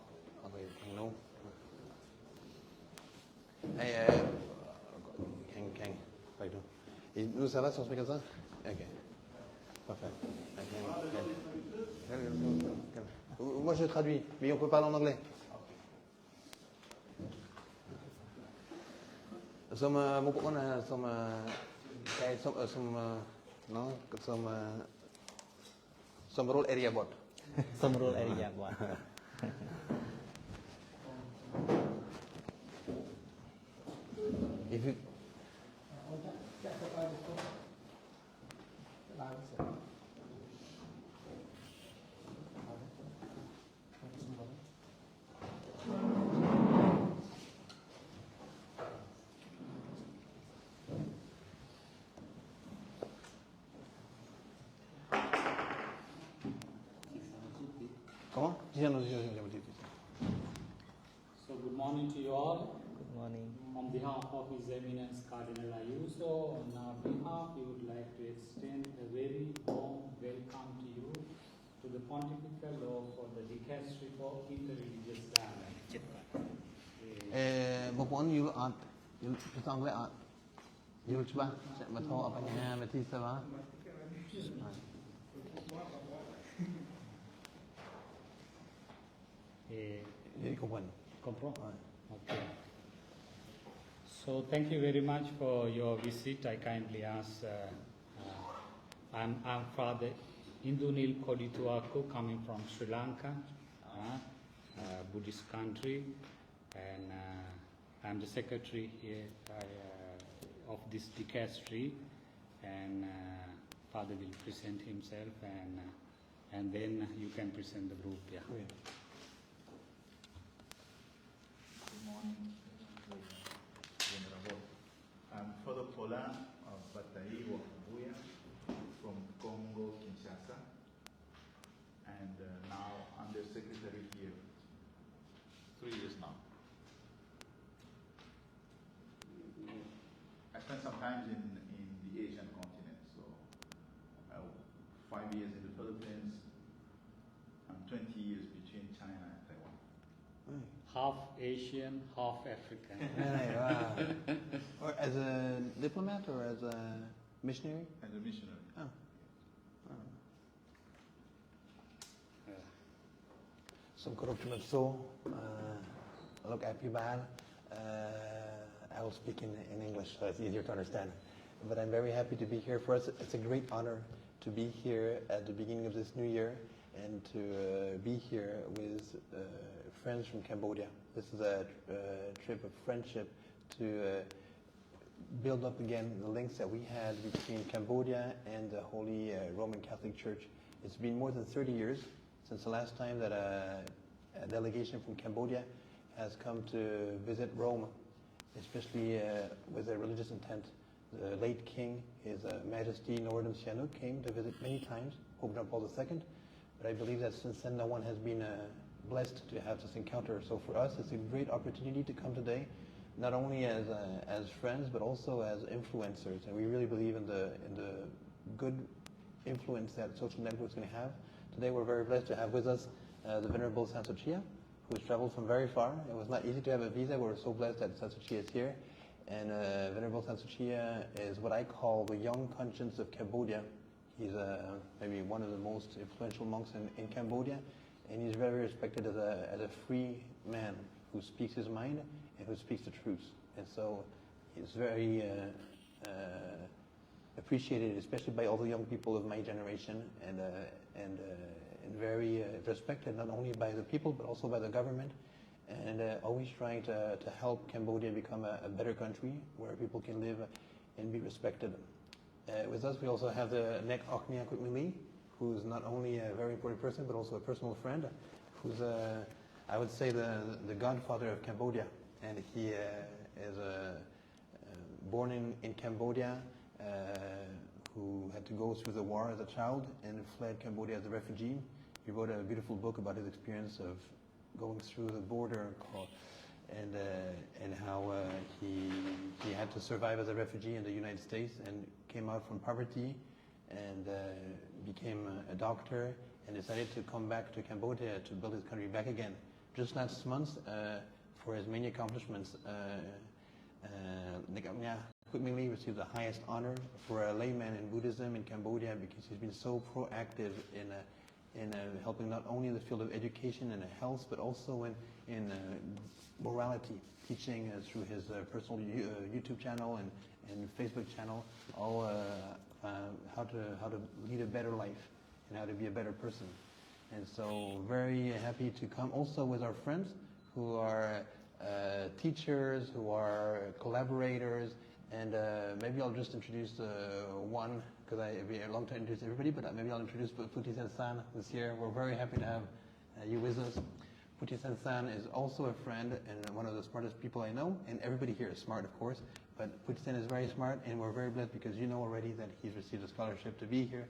Et nous, ça va si on se met comme ça? Ok. Parfait. Moi, je traduis, mais on peut parler en anglais. Some សម្រួល area bot សម្រួលអរិយាបថ if you Come on. So good morning to you all. Good morning On behalf of His Eminence Cardinal Ayuso, on our behalf, we would like to extend a very warm welcome to you to the Pontifical Law for the Dicastery for Interreligious Dialogue. បងប្អូនយល់អត់យល់ភាសាអង់គ្លេសអត់យល់ច្បាស់ចាក់មកថតបញ្ហាវិធីសាស្ត្រ Comprend? Okay. So thank you very much for your visit. I kindly ask, I'm Father Indunil Kodituaku, coming from Sri Lanka, Buddhist country, and I'm the secretary here of this dicastery, and Father will present himself, and then you can present the group. Yeah. Good morning, Venerable. I'm Father Paulin of Bataiwa, Buya, from Congo, Kinshasa, and now I'm the secretary here. 3 years now. I spent some time in the Asian continent, so 5 years in the Philippines, and 20 years between China and Taiwan. Half Asian, half African. Or as a diplomat or as a missionary? As a missionary. Some corruption of soul. Look at Pibal. I will speak in English so it's easier to understand. But I'm very happy to be here. For us, it's a great honor to be here at the beginning of this new year and to be here with friends from Cambodia. This is a trip of friendship to build up again the links that we had between Cambodia and the Holy Roman Catholic Church. It's been more than 30 years since the last time that a delegation from Cambodia has come to visit Rome, especially with a religious intent. The late king, His Majesty Norodom Sihanouk, came to visit many times, Pope John Paul II, but I believe that since then no one has been blessed to have this encounter. So for us, it's a great opportunity to come today, not only as friends, but also as influencers. And we really believe in the good influence that social networks can have. Today, we're very blessed to have with us the Venerable San Sochea, who has traveled from very far. It was not easy to have a visa. We're so blessed that San Sochea is here. And Venerable San Sochea is what I call the young conscience of Cambodia. He's maybe one of the most influential monks in Cambodia. And he's very respected as a free man who speaks his mind and who speaks the truth. And so he's very appreciated, especially by all the young people of my generation, and very respected not only by the people but also by the government, and always trying to help Cambodia become a better country where people can live and be respected. With us, we also have the Nek Oknia Kutmili, who's not only a very important person, but also a personal friend, who's, I would say, the godfather of Cambodia. And he is born in Cambodia, who had to go through the war as a child and fled Cambodia as a refugee. He wrote a beautiful book about his experience of going through the border and how he had to survive as a refugee in the United States and came out from poverty and became a doctor and decided to come back to Cambodia to build his country back again. Just last month, for his many accomplishments, Negamnya Kutmili received the highest honor for a layman in Buddhism in Cambodia because he's been so proactive in helping not only in the field of education and health, but also in morality, teaching through his personal YouTube channel and Facebook channel, all how to lead a better life. and how to be a better person. And so very happy to come also with our friends who are teachers, who are collaborators, and maybe I'll just introduce one, because it'd be a long time to introduce everybody, but maybe I'll introduce Puti San this year. We're very happy to have you with us. Puti San is also a friend and one of the smartest people I know, and everybody here is smart, of course, but Puti San is very smart, and we're very blessed because you know already that he's received a scholarship to be here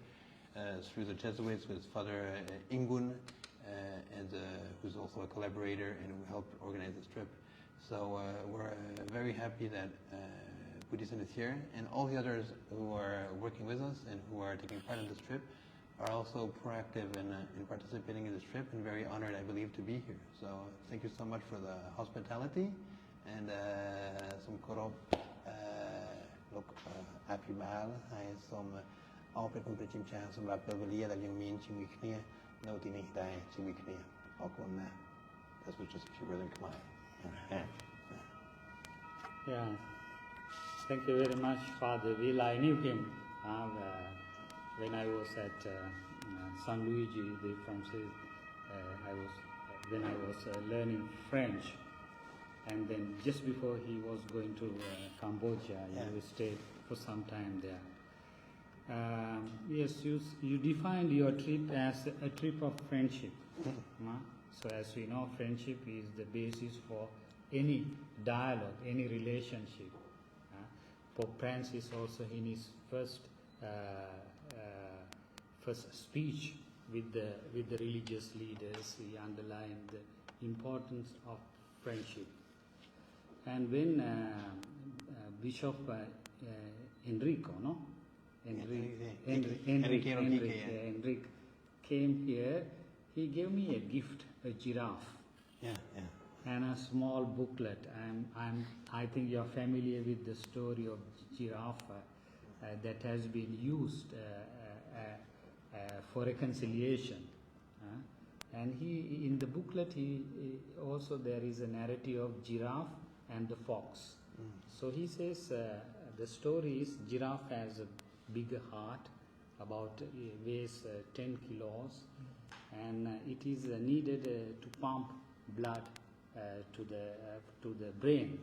through the Jesuits with Father Ingun, and who's also a collaborator and who helped organize this trip. So we're very happy that Puti San is here, and all the others who are working with us and who are taking part in this trip are also proactive in participating in this trip, and very honored, I believe, to be here. So thank you so much for the hospitality, and some korop look happy bal, I some all people to chim chan some like Beverly that young mean chim clear, no tini die chim clear, all on that. That's what just few brother come on. Yeah, thank you very much, Father Will. I knew him when I was at San Luigi, the Francis. When I was learning French, and then just before he was going to Cambodia, you stayed for some time there. Yes, you defined your trip as a trip of friendship. So as we know, friendship is the basis for any dialogue, any relationship. Pope Francis also in his first speech with the religious leaders, he underlined the importance of friendship. And when Bishop Enrique came here, he gave me a gift, a giraffe. And a small booklet. I think you're familiar with the story of giraffe that has been used for reconciliation. And he, in the booklet, he also there is a narrative of giraffe and the fox. So he says the story is giraffe has a bigger heart, about weighs 10 kilos, and it is needed to pump blood to the brain,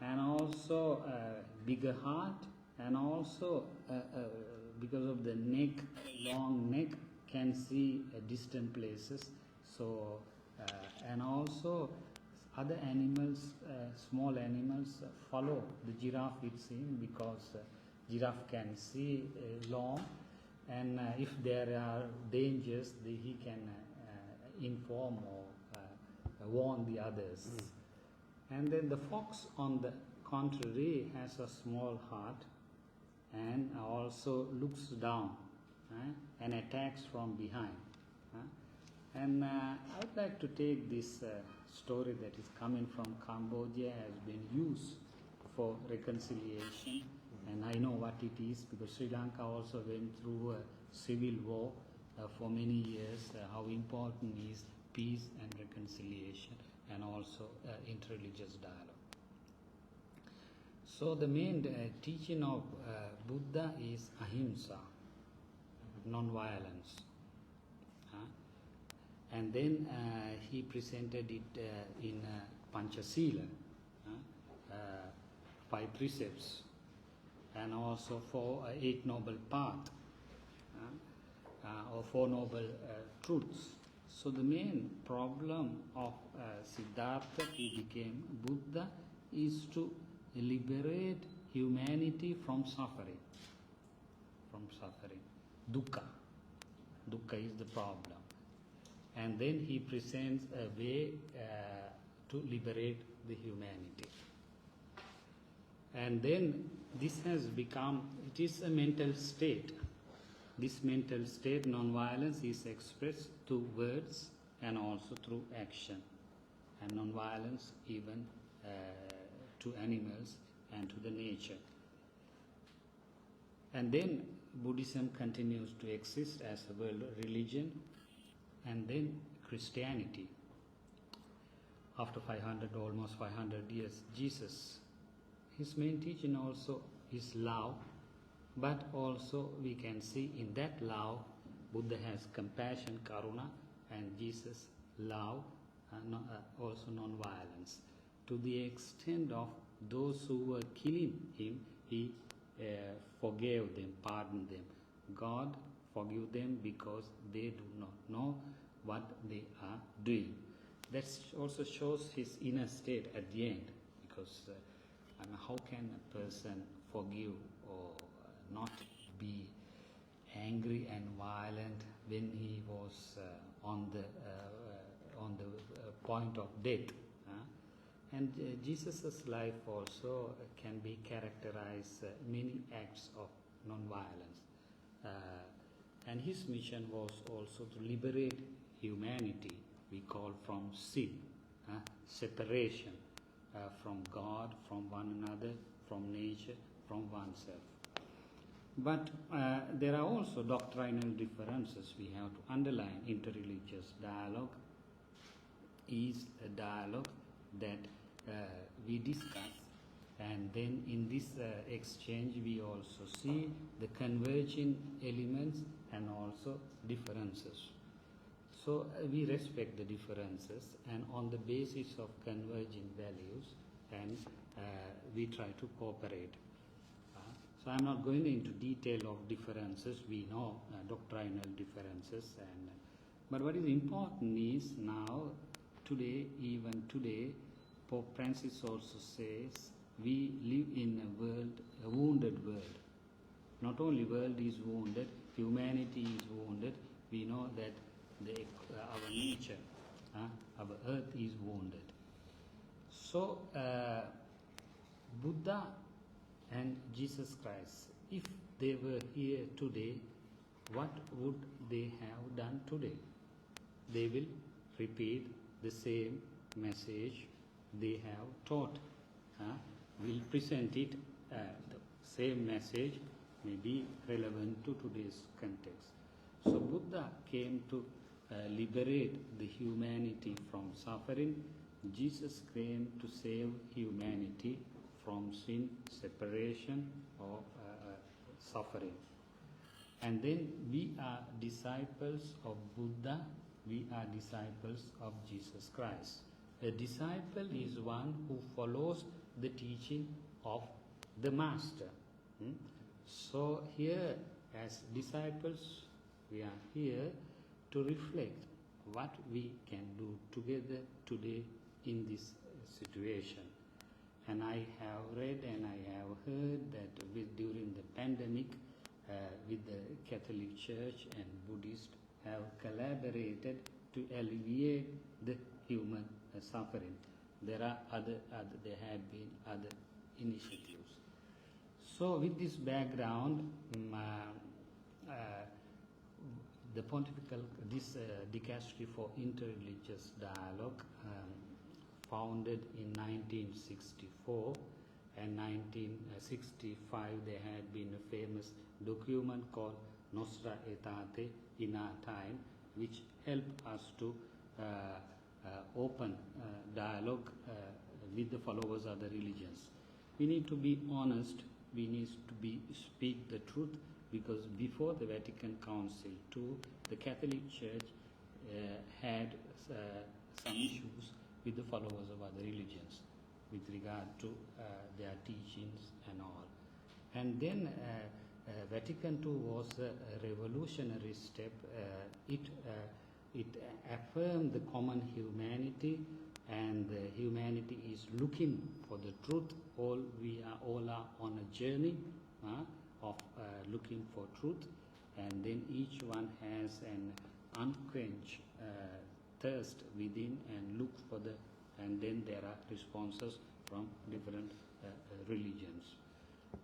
and also bigger heart, and also because of the neck, long neck, can see distant places. So and also other animals, small animals, follow the giraffe, it seems, because giraffe can see long, and if there are dangers, he can inform or warn the others. And then the fox, on the contrary, has a small heart and also looks down and attacks from behind. And I would like to take this story that is coming from Cambodia, has been used for reconciliation, and I know what it is because Sri Lanka also went through a civil war for many years, how important is peace and reconciliation, and also interreligious dialogue. So the main teaching of Buddha is ahimsa, non-violence. And then he presented it in Panchasila, 5 precepts, and also for 8 noble paths, or 4 noble truths. So the main problem of Siddhartha, he became Buddha, is to liberate humanity from suffering. Dukkha. Dukkha is the problem. And then he presents a way to liberate the humanity. And then this has become, it is a mental state. This mental state, non-violence, is expressed through words and also through action. And non-violence even to animals and to the nature. And then Buddhism continues to exist as a world religion, and then Christianity. After almost 500 years, Jesus, his main teaching also is love, but also we can see in that love Buddha has compassion, karuna, and Jesus love, also non-violence. To the extent of those who were killing him, he forgave them, pardoned them. God forgive them because they do not know what they are doing. That also shows his inner state at the end, because how can a person forgive or not be angry and violent when he was on the point of death? And Jesus' life also can be characterized many acts of non-violence. And his mission was also to liberate humanity, we call from sin, separation from God, from one another, from nature, from oneself. But there are also doctrinal differences we have to underline. Interreligious dialogue is a dialogue that we discuss, and then in this exchange we also see the converging elements and also differences. So we respect the differences, and on the basis of converging values, and we try to cooperate. So I'm not going into detail of differences. We know doctrinal differences, but what is important is now, today, even today, Pope Francis also says we live in a world, a wounded world. Not only world is wounded, humanity is wounded. We know that our nature, our earth is wounded. So Buddha and Jesus Christ, if they were here today, what would they have done today? They will repeat the same message they have taught. Will present it, the same message may be relevant to today's context. So Buddha came to liberate the humanity from suffering. Jesus came to save humanity from sin, separation, or suffering. And then we are disciples of Buddha, we are disciples of Jesus Christ. A disciple is one who follows the teaching of the Master. So here, as disciples, we are here to reflect what we can do together today in this situation. And I have read and I have heard that during the pandemic, with the Catholic Church and Buddhists have collaborated to alleviate the human suffering. There have been other initiatives. So with this background, the pontifical, dicastery for interreligious dialogue, founded in 1964, and 1965 there had been a famous document called Nostra Aetate, in our time, which helped us to open dialogue with the followers of the religions. We need to be honest, we need to speak the truth, because before the Vatican Council II, the Catholic Church had some issues with the followers of other religions with regard to their teachings and all. And then Vatican II was a revolutionary step. It affirmed the common humanity, and humanity is looking for the truth. All are on a journey of looking for truth, and then each one has an unquenched thirst within and look for and then there are responses from different religions.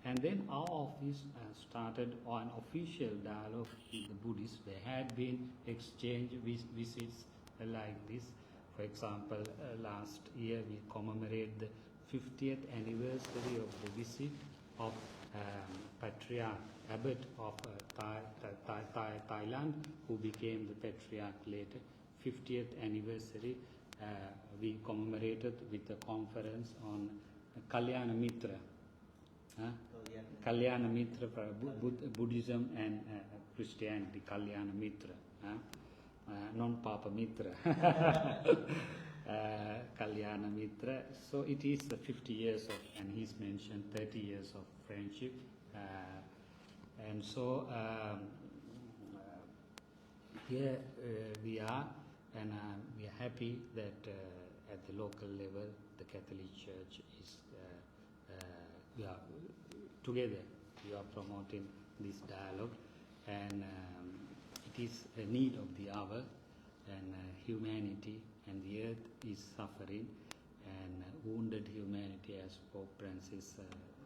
And then our office started on official dialogue with the Buddhists. There had been exchange visits like this. For example, last year we commemorated the 50th anniversary of the visit of Patriarch Abbot of Thailand, who became the Patriarch later. 50th anniversary, we commemorated with a conference on Kalyana Mitra. Kalyana Mitra for Buddhism and Christianity, Kalyana Mitra, non-Papa Mitra, Kalyana Mitra. So it is 50 years of, and he's mentioned 30 years of friendship. And so here we are, and we are happy that at the local level, the Catholic Church is, we are together, we are promoting this dialogue, and it is a need of the hour, and humanity and the earth is suffering, and wounded humanity, as Pope Francis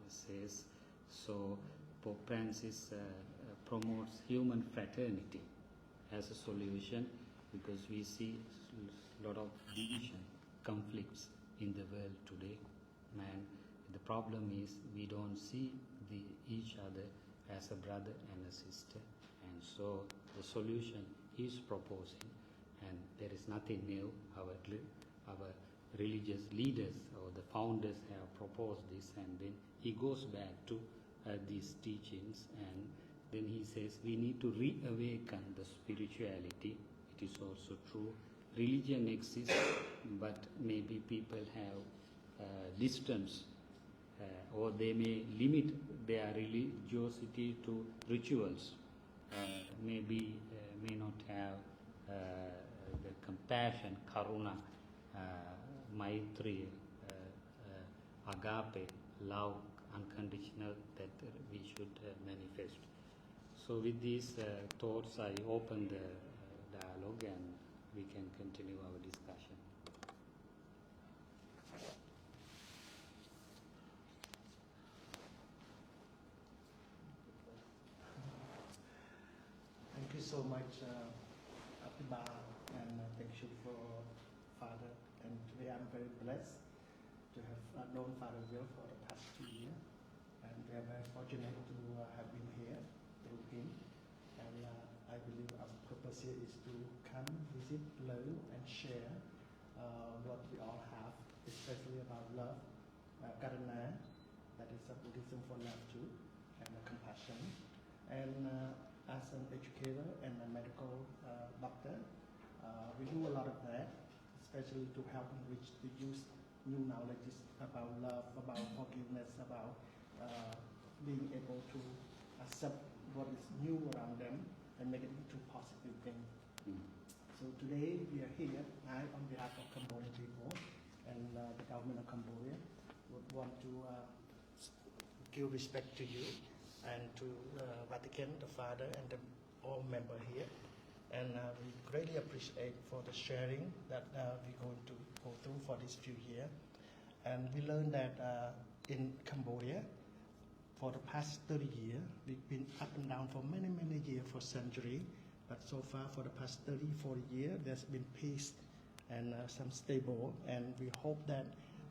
says. So Pope Francis promotes human fraternity as a solution, because we see a lot of division, conflicts in the world today. And the problem is we don't see each other as a brother and a sister. And so the solution is proposing, and there is nothing new. Our religious leaders or the founders have proposed this, and then he goes back to these teachings, and then he says we need to reawaken the spirituality. It is also true. Religion exists, but maybe people have distance, or they may limit their religiosity to rituals. Maybe may not have the compassion, karuna, maitri, agape, love, unconditional, that we should manifest. So with these thoughts, I open the dialogue, and we can continue our discussion. Thank you so much, Abhiba, and thank you for Father. And today I'm very blessed to have known Father Will for the past 2 years, and we are very fortunate to have been here through him. And I believe our purpose here is to come, visit, learn, and share what we all have, especially about love, karuna, that is a Buddhism for love too, and compassion. And as an educator and a medical doctor, we do a lot of that, especially to help enrich the youth new knowledge about love, about forgiveness, about being able to accept what is new around them and make it into positive thing. So today we are here, I on behalf of Cambodian people and the government of Cambodia would want to give respect to you and to Vatican, the Father, and the all member here. And we greatly appreciate for the sharing that we're going to go through for these few years. And we learned that in Cambodia, for the past 30 years, we've been up and down for many, many years, for centuries. But so far, for the past 30, 40 years, there's been peace and some stable. And we hope that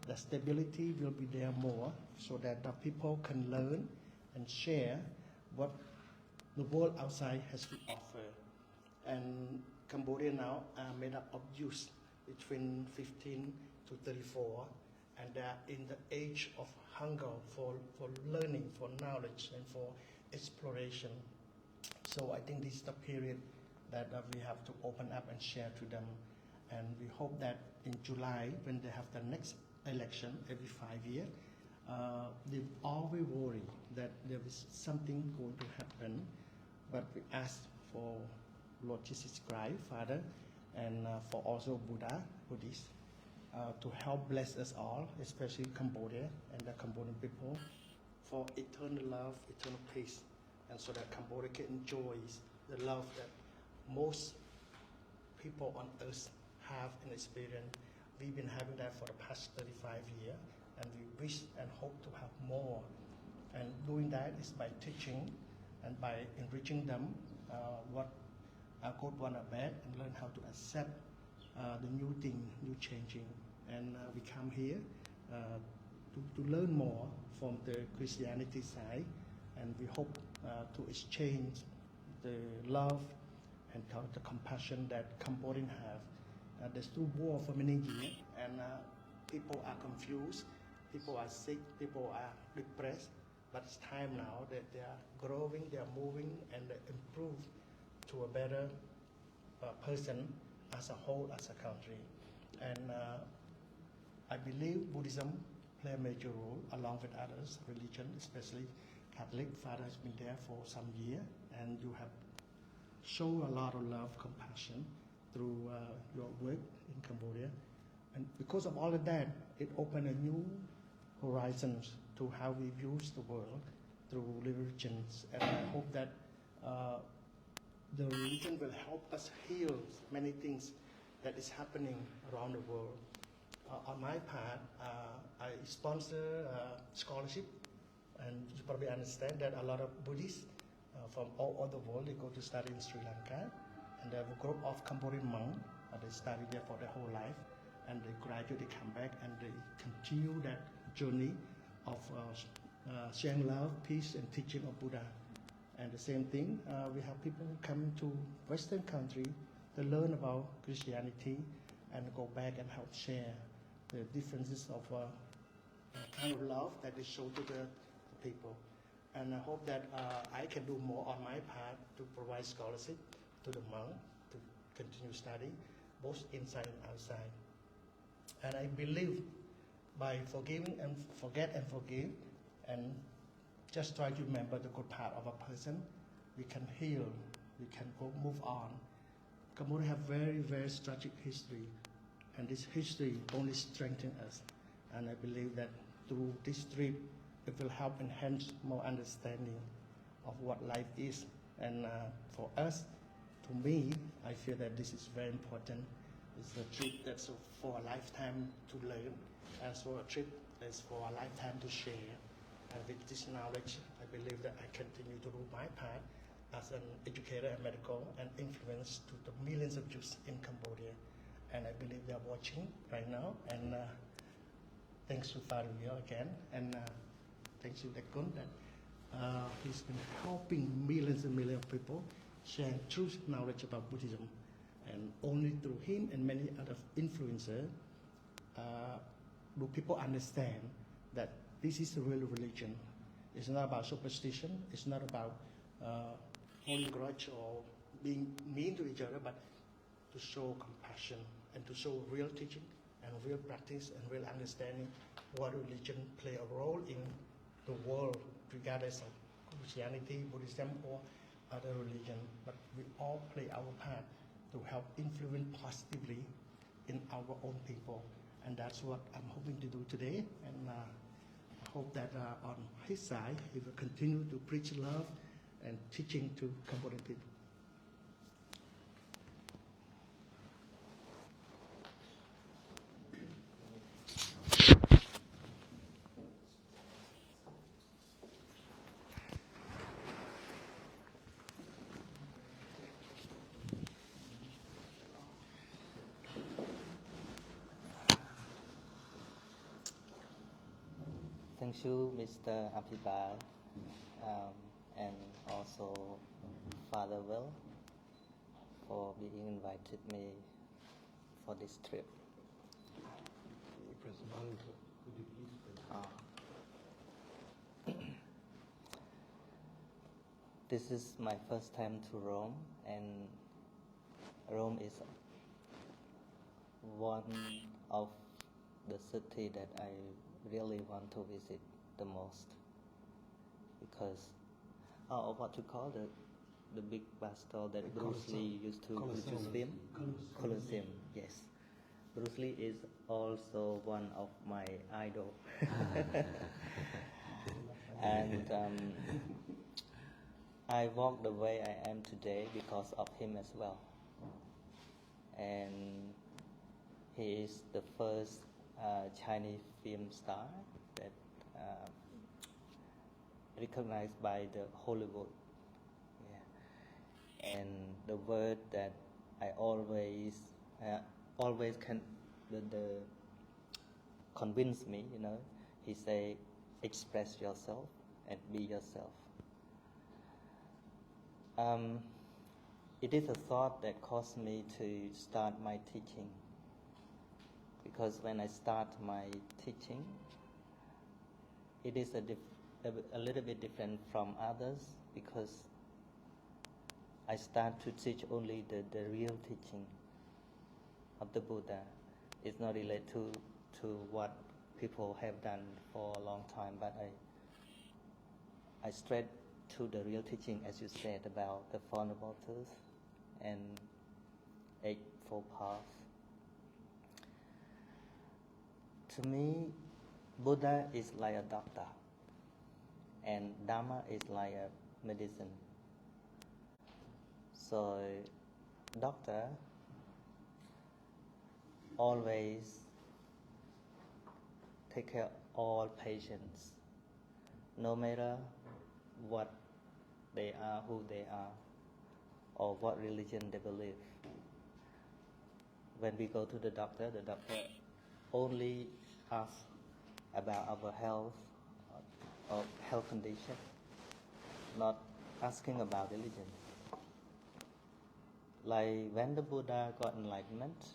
the stability will be there more, so that the people can learn and share what the world outside has to offer. And Cambodia now are made up of youth between 15 to 34, and they are in the age of hunger for learning, for knowledge, and for exploration. So I think this is the period that we have to open up and share to them. And we hope that in July, when they have the next election every 5 years, they always worry that there is something going to happen. But we ask for Lord Jesus Christ, Father, and for also Buddha, Buddhists, to help bless us all, especially Cambodia and the Cambodian people, for eternal love, eternal peace, and so that Cambodia can enjoy the love that most people on earth have and experience. We've been having that for the past 35 years, and we wish and hope to have more. And doing that is by teaching and by enriching them what are good, what are bad, and learn how to accept the new thing, new changing. And we come here to learn more from the Christianity side, and we hope to exchange the love and the compassion that Cambodians have. There's still war for many years, and people are confused, people are sick, people are depressed, but it's time now that they are growing, they are moving, and they improve to a better person as a whole, as a country. And I believe Buddhism play a major role along with others religions, especially Catholic. Father has been there for some years, and you have shown a lot of love, compassion through your work in Cambodia. And because of all of that, it opened a new horizons to how we view the world through religions. And I hope that the religion will help us heal many things that is happening around the world. On my part, I sponsor scholarship, and you probably understand that a lot of Buddhists from all over the world, they go to study in Sri Lanka, and they have a group of Cambodian monks, they study there for their whole life, and they graduate, they come back, and they continue that journey of sharing love, peace, and teaching of Buddha. And the same thing, we have people who come to Western country to learn about Christianity and go back and help share the differences of kind of love that they show to the people. And I hope that I can do more on my part to provide scholarship to the monk to continue study, both inside and outside. And I believe by forgiving and forget and forgive, and just try to remember the good part of a person, we can heal, we can move on. Cambodia have very, very tragic history, and this history only strengthens us. And I believe that through this trip, it will help enhance more understanding of what life is. And for us, to me, I feel that this is very important. It's a trip that's for a lifetime to learn, and so a trip is for a lifetime to share. And with this knowledge, I believe that I continue to do my part as an educator and medical and influence to the millions of Jews in Cambodia. And I believe they are watching right now. And thanks to Father Will again. And thanks to Dekun that he's been helping millions and millions of people share true knowledge about Buddhism. And only through him and many other influencers do people understand that this is the real religion. It's not about superstition. It's not about holding grudge or being mean to each other, but to show compassion and to show real teaching and real practice and real understanding what religion play a role in the world, regardless of Christianity, Buddhism, or other religion. But we all play our part to help influence positively in our own people. And that's what I'm hoping to do today. And I hope that on his side, he will continue to preach love and teaching to Cambodian people. Thank you, Mr. Abhibal, and also Father Will for being invited me for this trip. This is my first time to Rome, and Rome is one of the city that I really want to visit the most, because what to call the big battle that Bruce Lee used to film? Colosseum. Yes, Bruce Lee is also one of my idol, and I walk the way I am today because of him as well. And he is the first Chinese film star that recognized by the Hollywood. Yeah. And the word that I always can convince me, he say, express yourself and be yourself. It is a thought that caused me to start my teaching, because when I start my teaching, it is a little bit different from others because I start to teach only the real teaching of the Buddha. It's not related to what people have done for a long time, but I straight to the real teaching, as you said, about the Four Noble Truths and Eightfold Path. To me, Buddha is like a doctor, and Dharma is like a medicine. So, doctor always take care of all patients, no matter what they are, who they are, or what religion they believe. When we go to the doctor only asks about our health or health condition, not asking about religion. Like when the Buddha got enlightenment,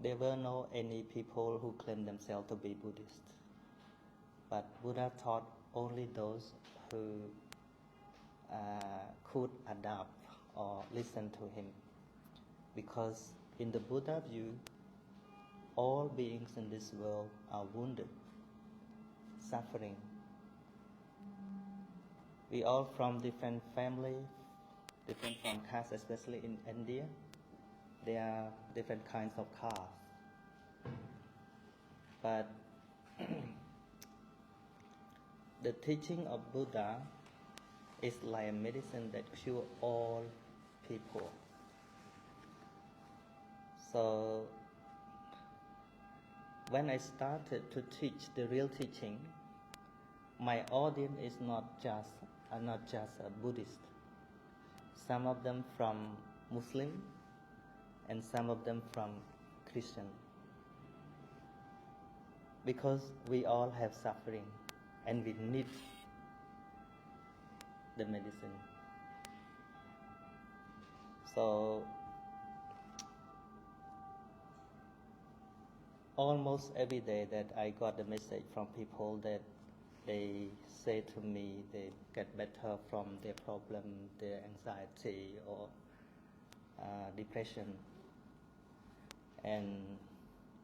there were no any people who claimed themselves to be Buddhist. But Buddha taught only those who could adapt or listen to him. Because in the Buddha view, all beings in this world are wounded, suffering. We all from different families, different from castes, especially in India. There are different kinds of castes. But the teaching of Buddha is like a medicine that cures all people. So when I started to teach the real teaching, my audience is not just a Buddhist. Some of them from Muslim, and some of them from Christian. Because we all have suffering, and we need the medicine. So almost every day that I got the message from people that they say to me they get better from their problem, their anxiety or depression. And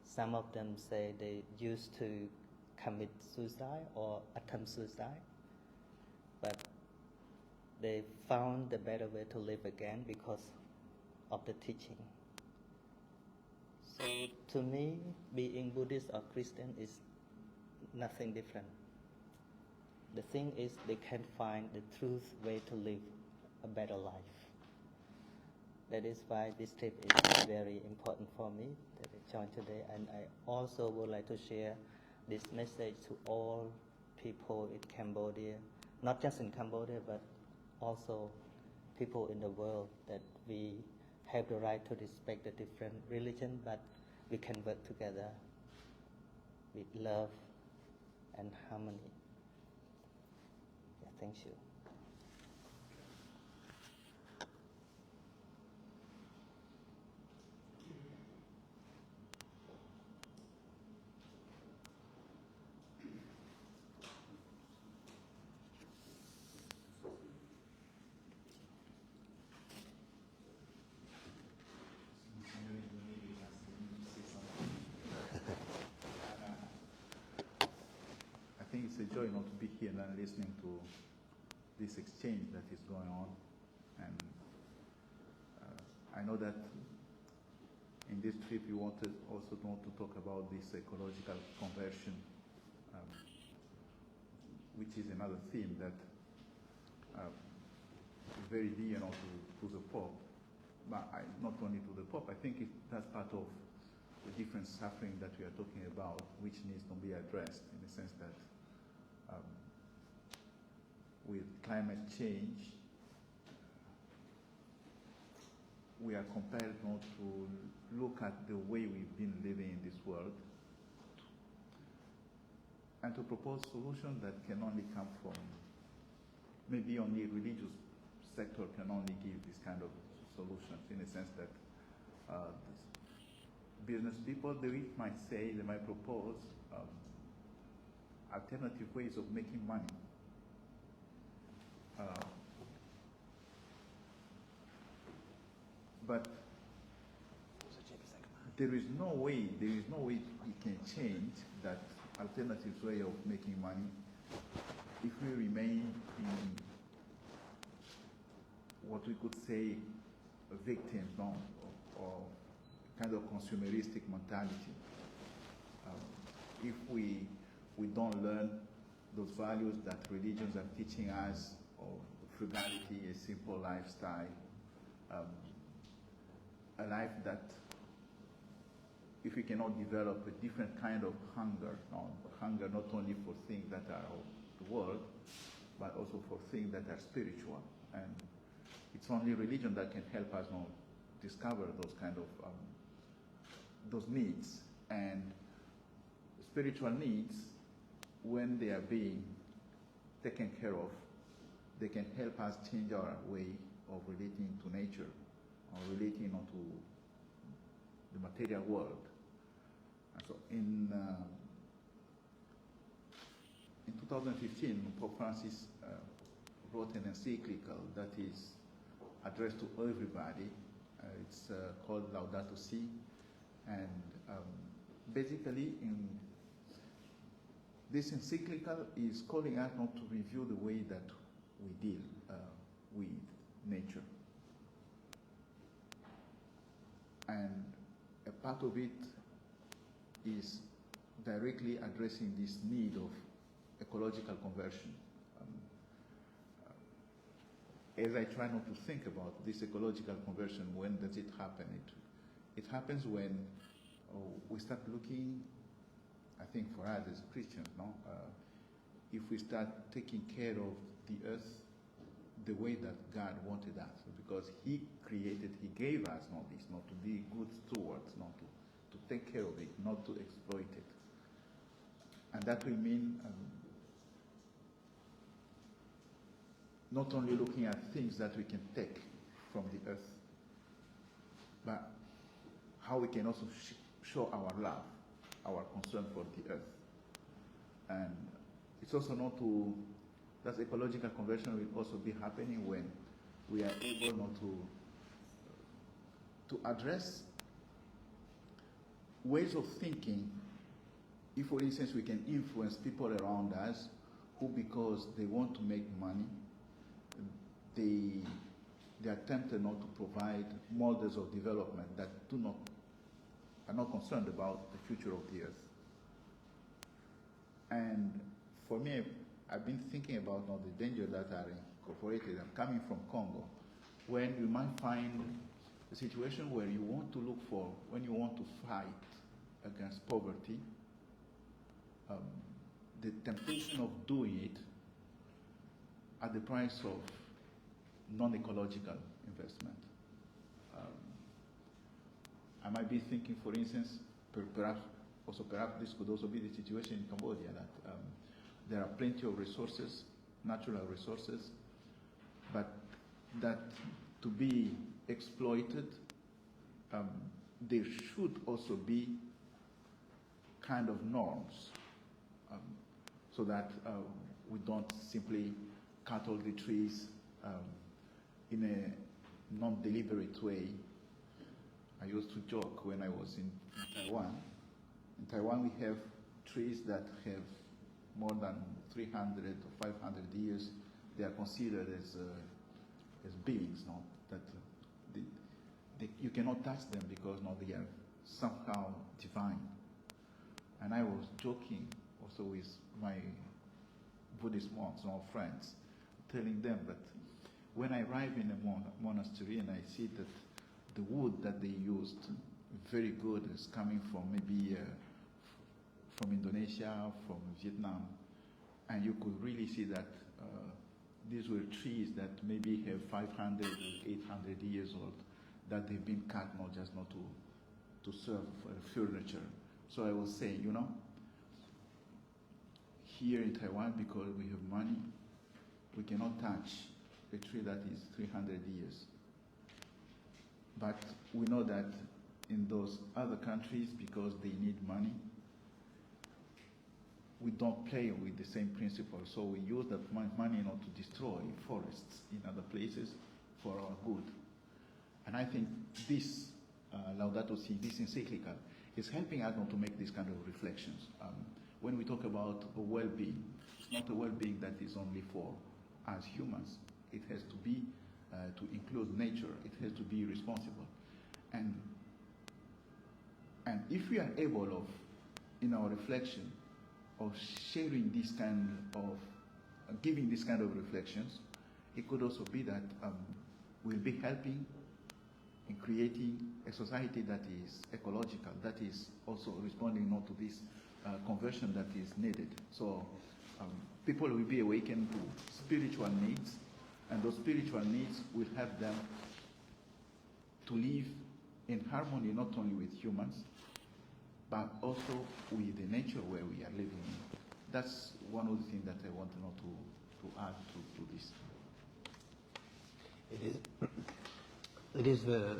some of them say they used to commit suicide or attempt suicide, but they found the better way to live again because of the teaching. So to me, being Buddhist or Christian is nothing different. The thing is they can find the truth way to live a better life. That is why this trip is very important for me that I joined today, and I also would like to share this message to all people in Cambodia, not just in Cambodia, but also people in the world, that we have the right to respect the different religion, but we can work together with love and harmony. Yeah, thank you. I think it's a joy not to be here and listening to this exchange that is going on. And I know that in this trip you wanted also to talk about this ecological conversion, which is another theme that is very dear to the Pope. But not only to the Pope, I think that's part of the different suffering that we are talking about, which needs to be addressed in the sense that with climate change, we are compelled not to look at the way we've been living in this world and to propose solutions that can only come from, maybe only religious sector can only give this kind of solutions, in the sense that business people, they might say, they might propose alternative ways of making money. But there is no way we can change that alternative way of making money if we remain in what we could say victims, no, or kind of consumeristic mentality. If we don't learn those values that religions are teaching us, of frugality, a simple lifestyle, a life that, if we cannot develop a different kind of hunger, hunger not only for things that are of the world, but also for things that are spiritual. And it's only religion that can help us discover those kind of those needs. And spiritual needs, when they are being taken care of, they can help us change our way of relating to nature, or relating to the material world. And so in 2015, Pope Francis wrote an encyclical that is addressed to everybody. It's called Laudato Si, and basically in this encyclical is calling us not to review the way that we deal with nature. And a part of it is directly addressing this need of ecological conversion. As I try not to think about this ecological conversion, when does it happen? It happens when we start looking, I think for us as Christians, if we start taking care of the earth the way that God wanted us, because He created, He gave us this, not to be good stewards, not to take care of it, not to exploit it. And that will mean not only looking at things that we can take from the earth, but how we can also show our love, our concern for the earth. And it's also not to, that ecological conversion will also be happening when we are able not to address ways of thinking. If, for instance, we can influence people around us who, because they want to make money, they are tempted not to provide models of development that are not concerned about the future of the earth. And for me, I've been thinking about the dangers that are incorporated. I'm coming from Congo, when you might find a situation where you want to look for, when you want to fight against poverty, the temptation of doing it at the price of non-ecological investment. I might be thinking, for instance, perhaps this could also be the situation in Cambodia, that there are plenty of resources, natural resources, but that to be exploited, there should also be kind of norms, so that we don't simply cut all the trees in a non-deliberate way. I used to joke when I was in Taiwan. In Taiwan, we have trees that have more than 300 or 500 years. They are considered as beings, that you cannot touch them because they are somehow divine. And I was joking also with my Buddhist monks, friends, telling them that when I arrive in a monastery and I see that the wood that they used, very good, is coming from maybe from Indonesia, from Vietnam, and you could really see that these were trees that maybe have 500 or 800 years old, that they've been cut not to serve for furniture. So I will say, here in Taiwan, because we have money, we cannot touch a tree that is 300 years. But we know that in those other countries, because they need money, we don't play with the same principle. So we use that money not to destroy forests in other places for our good. And I think this Laudato Si, this encyclical, is helping us not to make these kind of reflections. When we talk about a well-being, it's not a well-being that is only for us humans. It has to be to include nature. It has to be responsible. And if we are able of, in our reflection, of sharing this kind of, giving this kind of reflections, it could also be that we'll be helping in creating a society that is ecological, that is also responding not to this conversion that is needed. So people will be awakened to spiritual needs, and those spiritual needs will help them to live in harmony not only with humans, but also with the nature where we are living in. That's one of the things that I want to add to this. It is the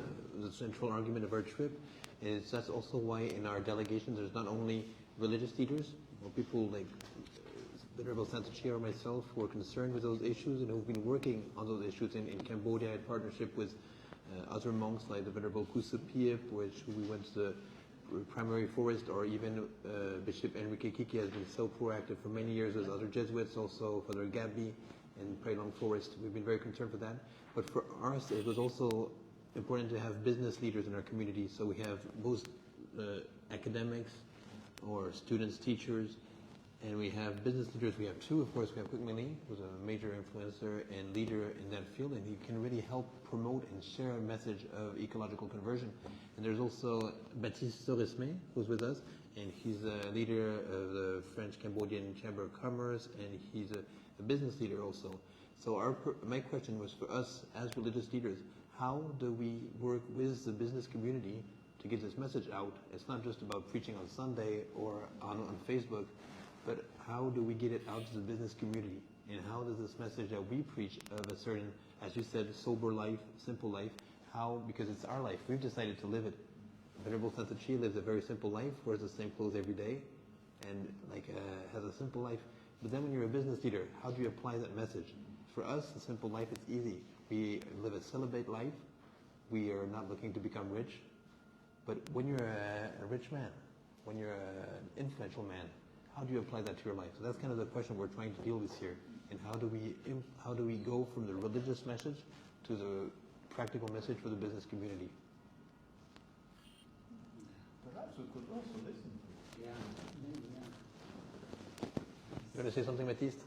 central argument of our trip. That's also why in our delegations there's not only religious leaders or people like Venerable Ven San Sochea or myself who are concerned with those issues and who've been working on those issues in Cambodia in partnership with other monks like the Venerable Kusa Piep, which we went to the primary forest, or even Bishop Enrique Kiki has been so proactive for many years with other Jesuits, also Father Gabi in Prelong Forest. We've been very concerned for that. But for us, it was also important to have business leaders in our community. So we have both academics or students, teachers, and we have business leaders. We have two, of course. We have Quick Mili, who's a major influencer and leader in that field, and he can really help promote and share a message of ecological conversion. And there's also Baptiste Soresme, who's with us, and he's a leader of the French-Cambodian Chamber of Commerce, and he's a business leader also. So my question was for us as religious leaders, how do we work with the business community to get this message out? It's not just about preaching on Sunday or on Facebook, but how do we get it out to the business community? And how does this message that we preach of a certain, as you said, sober life, simple life, how, because it's our life, we've decided to live it. Venerable Ven San Sochea lives a very simple life, wears the same clothes every day, and has a simple life. But then when you're a business leader, how do you apply that message? For us, the simple life, it's easy. We live a celibate life. We are not looking to become rich. But when you're a rich man, when you're an influential man, how do you apply that to your life? So that's kind of the question we're trying to deal with here. And how do we go from the religious message to the practical message for the business community? Perhaps we could also listen to it. Yeah. You want to say something, Baptiste?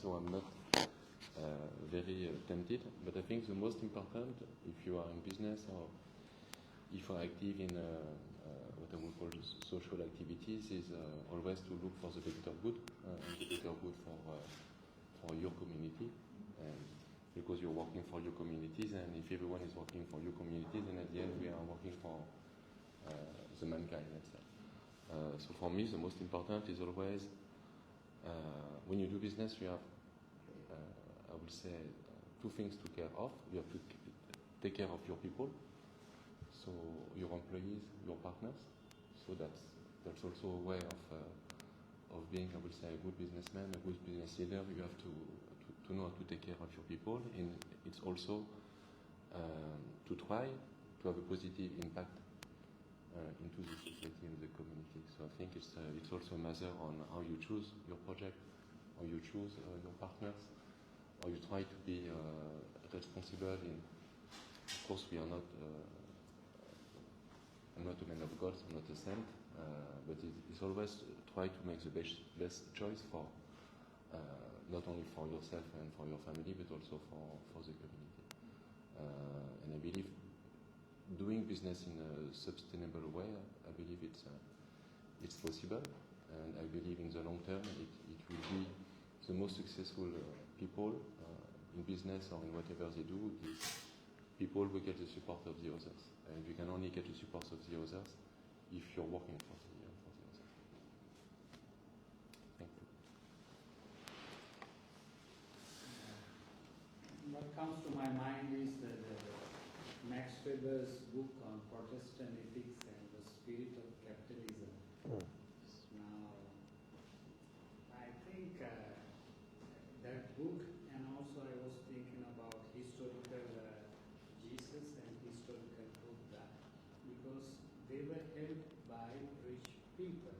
So I'm not very tempted, but I think the most important, if you are in business or if you are active in what I would call social activities, is always to look for the greater good, and the greater good for your community, and because you're working for your communities, and if everyone is working for your communities, then at the end we are working for the mankind, let's say. So for me, the most important is always when you do business, you have, I would say, two things to care of. You have to take care of your people, so your employees, your partners. So that's also a way of being, I would say, a good businessman, a good business leader. You have to know how to take care of your people, and it's also to try to have a positive impact into the society and the community. So I think it's also a matter on how you choose your project, how you choose your partners, or you try to be responsible in. Of course, we are not. I'm not a man of God, I'm not a saint, but it's always try to make the best choice for not only for yourself and for your family, but also for the community. And I believe doing business in a sustainable way, I believe it's possible, and I believe in the long term it will be the most successful people in business or in whatever they do is people who get the support of the others. And if you can only get the support of the others, if you're working for the organization. Thank you. What comes to my mind is the Max Weber's book on Protestant ethics and the spirit of capitalism. Now, I think that book, and also I was thinking about historical Jesus and historical Buddha, because they were helped by rich people.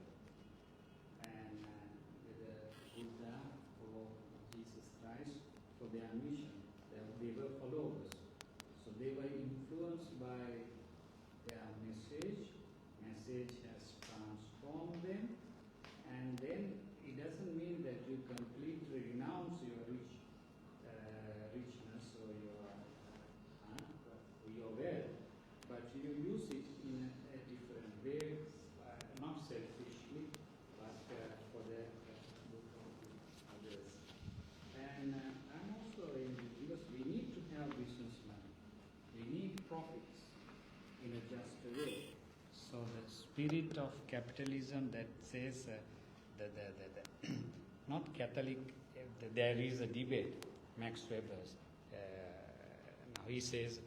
And the Buddha followed Jesus Christ for their mission. They were followers. So they were influenced by their message. Message has transformed them. And then it doesn't mean that you completely renounce your richness or your wealth, but you use it in a different way, not selfishly, but for the good of others. And I'm also because we need to have business money. We need profits in a just way. So the spirit of capitalism that says not Catholic, there is a debate, Max Weber's. Now he says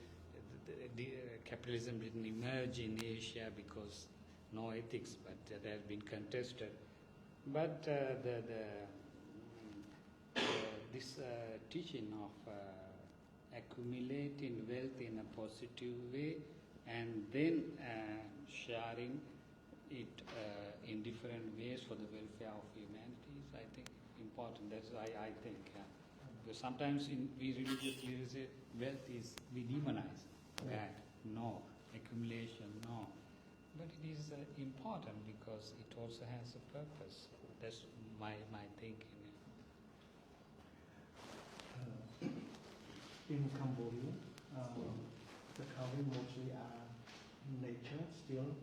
capitalism didn't emerge in Asia because no ethics, but that has been contested. But this teaching of accumulating wealth in a positive way and then sharing it in different ways for the welfare of humanity is, I think, important. That's why I think. Because sometimes we religious leaders say wealth is, we demonize that. No. Accumulation, no. But it is important because it also has a purpose. That's my thinking. In Cambodia, the country mostly are nature, still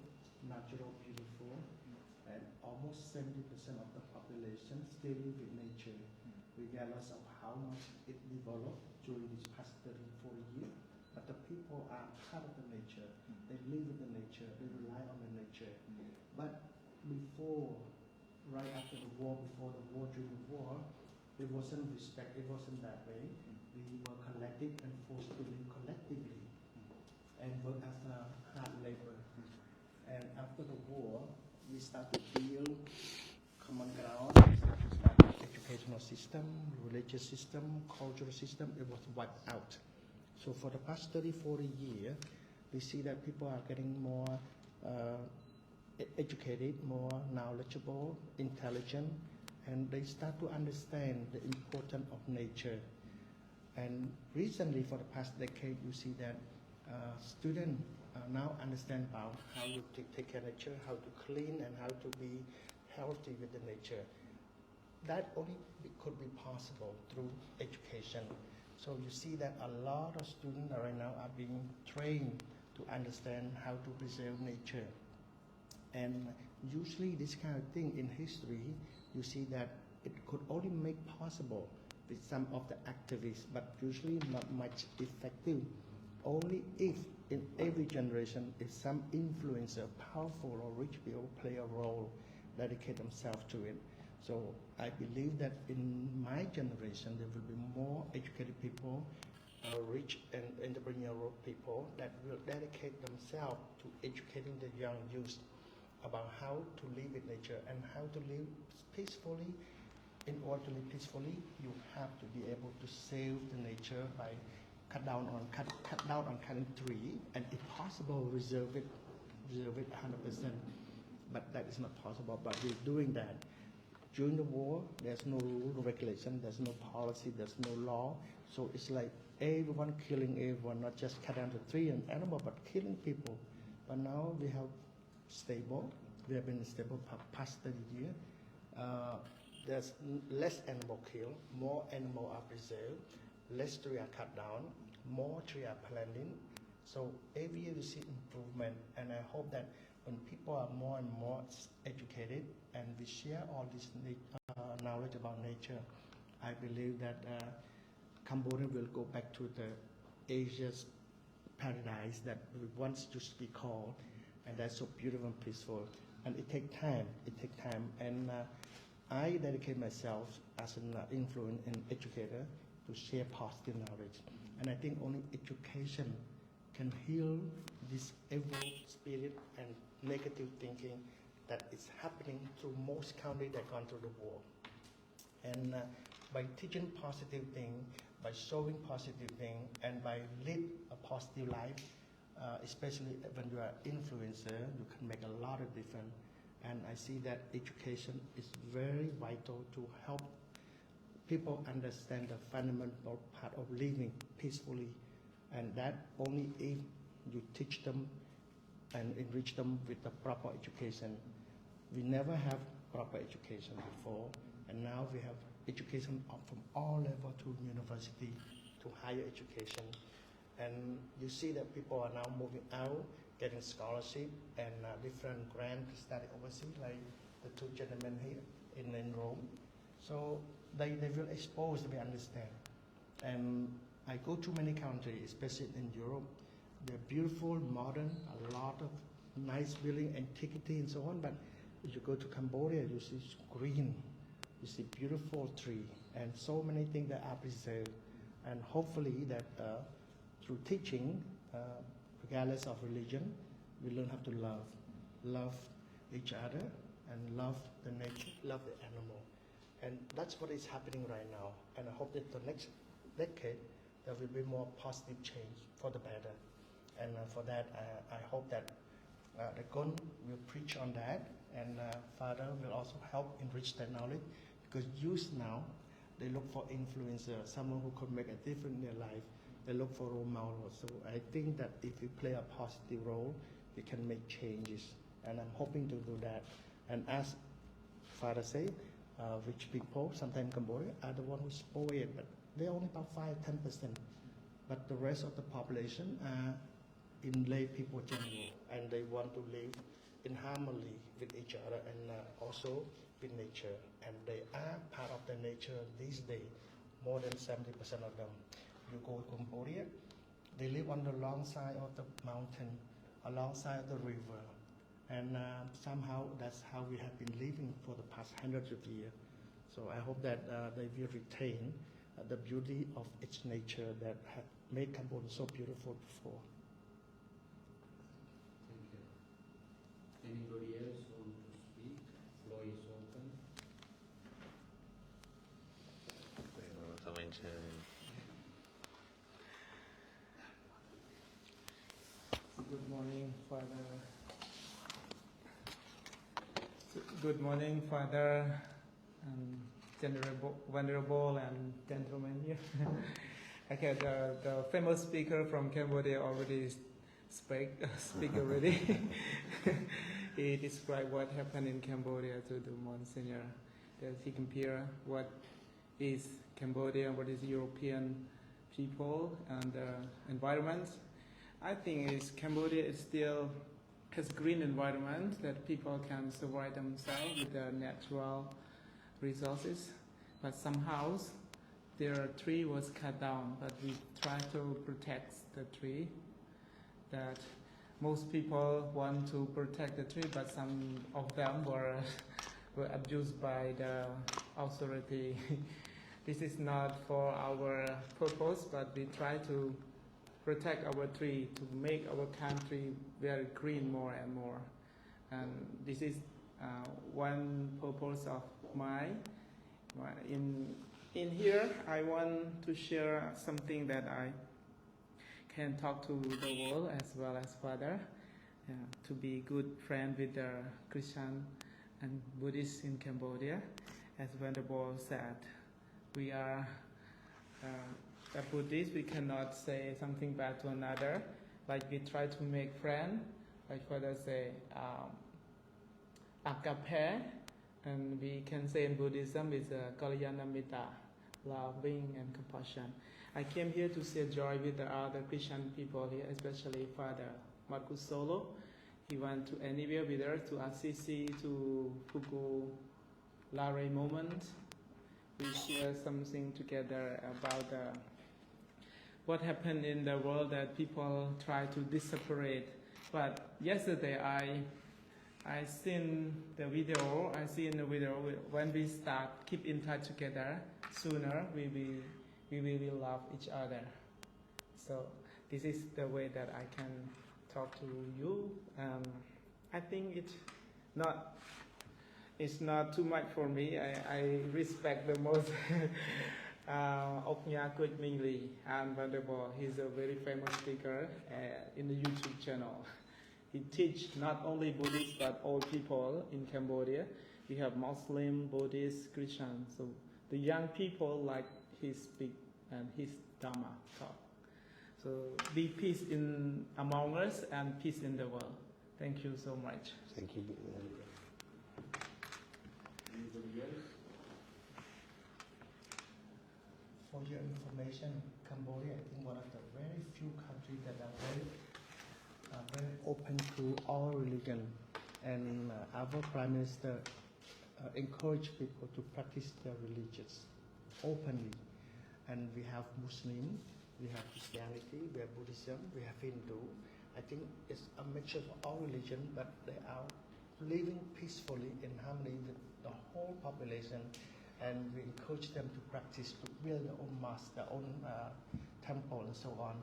natural, beautiful, and almost 70% of the population still live with nature, regardless of how much it developed during these past 30, 40 years. But the people are part of the nature. They live with the nature. They rely on the nature. But before, right after the war, before the war, during the war, it wasn't respect. It wasn't that way. We were collective and forced to live collectively and work as a hard labor. And after the war, we started to build common ground, like educational system, religious system, cultural system. It was wiped out. So for the past 30, 40 years, we see that people are getting more educated, more knowledgeable, intelligent, and they start to understand the importance of nature. And recently, for the past decade, you see that students now understand about how to take care of nature, how to clean, and how to be healthy with the nature. That only could be possible through education. So you see that a lot of students right now are being trained to understand how to preserve nature. And usually this kind of thing in history, you see that it could only make possible with some of the activists, but usually not much effective. Only if in every generation, if some influencer, powerful or rich people play a role, dedicate themselves to it. So I believe that in my generation, there will be more educated people, rich and entrepreneurial people that will dedicate themselves to educating the young youth about how to live with nature and how to live peacefully. In order to live peacefully, you have to be able to save the nature by cut down on cutting tree, and if possible, reserve it 100%. But that is not possible. But we're doing that. During the war, there's no rule, no regulation, there's no policy, there's no law. So it's like everyone killing everyone, not just cut down the tree and animal, but killing people. But now we have stable. We have been stable for past 30 years. There's less animal killed, more animal are preserved, less tree are cut down, more tree are planted. So every year we see improvement, and I hope that when people are more and more educated and we share all this knowledge about nature, I believe that Cambodia will go back to the Asia's paradise that we once used to be called. and that's so beautiful and peaceful. And it takes time. It takes time, and I dedicate myself as an influence and educator to share positive knowledge. And I think only education can heal this evil spirit and negative thinking that is happening through most countries that gone through the war. And by teaching positive thing, by showing positive thing, and by live a positive life, especially when you are influencer, you can make a lot of difference. And I see that education is very vital to help people understand the fundamental part of living peacefully, and that only if you teach them and enrich them with the proper education. We never have proper education before, and now we have education from all levels to university to higher education. And you see that people are now moving out, getting scholarship and different grants to study overseas, like the two gentlemen here in Rome. So they feel exposed, they understand. And I go to many countries, especially in Europe. They're beautiful, modern, a lot of nice building, antiquity and so on. But if you go to Cambodia, you see green, you see beautiful tree, and so many things that are preserved. And hopefully that through teaching, regardless of religion, we learn how to love each other, and love the nature, love the animal. And that's what is happening right now. And I hope that the next decade, there will be more positive change for the better. And for that, I hope that the Gon will preach on that, and Father will also help enrich that knowledge, because youth now, they look for influencer, someone who could make a difference in their life. They look for role models. So I think that if we play a positive role, we can make changes. And I'm hoping to do that. And as Father say, rich people, sometimes Cambodia, are the one who spoil it, but they're only about 5–10%. But the rest of the population are in lay people general, and they want to live in harmony with each other and also with nature. And they are part of the nature these days, more than 70% of them. You go to Cambodia, they live on the long side of the mountain, alongside of the river. And somehow that's how we have been living for the past hundreds of years. So I hope that they will retain the beauty of its nature that had made Cambodia so beautiful before. Thank you. Anybody else want to speak? Floor is open. Good morning, Father. Good morning, Father, and venerable and gentlemen here. Okay, the famous speaker from Cambodia already speak already. He described what happened in Cambodia to the Monsignor. That he compare what is Cambodia, what is European people and environment. I think Cambodia is still has green environment that people can survive themselves with the natural resources, but somehow their tree was cut down. But we try to protect the tree. That most people want to protect the tree, but some of them were abused by the authority. This is not for our purpose, but we try to protect our tree to make our country very green more and more. And this is one purpose of mine. In here, I want to share something that I can talk to the world as well as Father, to be good friend with the Christian and Buddhists in Cambodia. As Venerable said, we are a Buddhist, we cannot say something bad to another. Like we try to make friends, like Father say, agape, and we can say in Buddhism is Kalyanamitta, loving and compassion. I came here to share joy with the other Christian people here, especially Father Marcus Solo. He went to anywhere with us, to Assisi, to Fuku Lare moment. We share something together about what happened in the world, that people try to separate But yesterday I seen the video. I see in the video when we start keep in touch together. Sooner we will love each other. So this is the way that I can talk to you. I think it's not too much for me. I respect the most Sochea VP and Wonderful. He's a very famous speaker in the YouTube channel. He teach not only Buddhists but all people in Cambodia. We have Muslim, Buddhist, Christian. So the young people like his speak and his Dhamma talk. So be peace in among us and peace in the world. Thank you so much. Thank you. For your information, Cambodia, I think one of the very few countries that are very open to all religion, and our Prime Minister encourage people to practice their religions openly. And we have Muslim, we have Christianity, we have Buddhism, we have Hindu. I think it's a mixture of all religion, but they are living peacefully in harmony with the whole population. And we encourage them to practice, to build their own mosque, their own temple, and so on.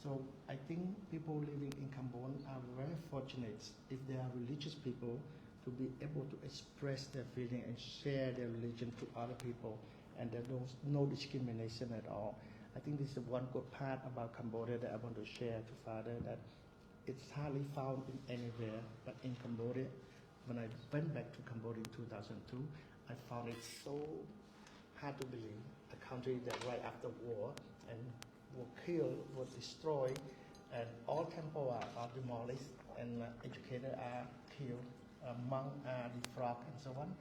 So I think people living in Cambodia are very fortunate if they are religious people to be able to express their feeling and share their religion to other people, and there's no discrimination at all. I think this is one good part about Cambodia that I want to share to Father, that it's hardly found in anywhere, but in Cambodia, when I went back to Cambodia in 2002, I found it so hard to believe, a country that right after war and were killed, were destroyed, and all temples are demolished, and educators are killed, monks are defrocked, and so on.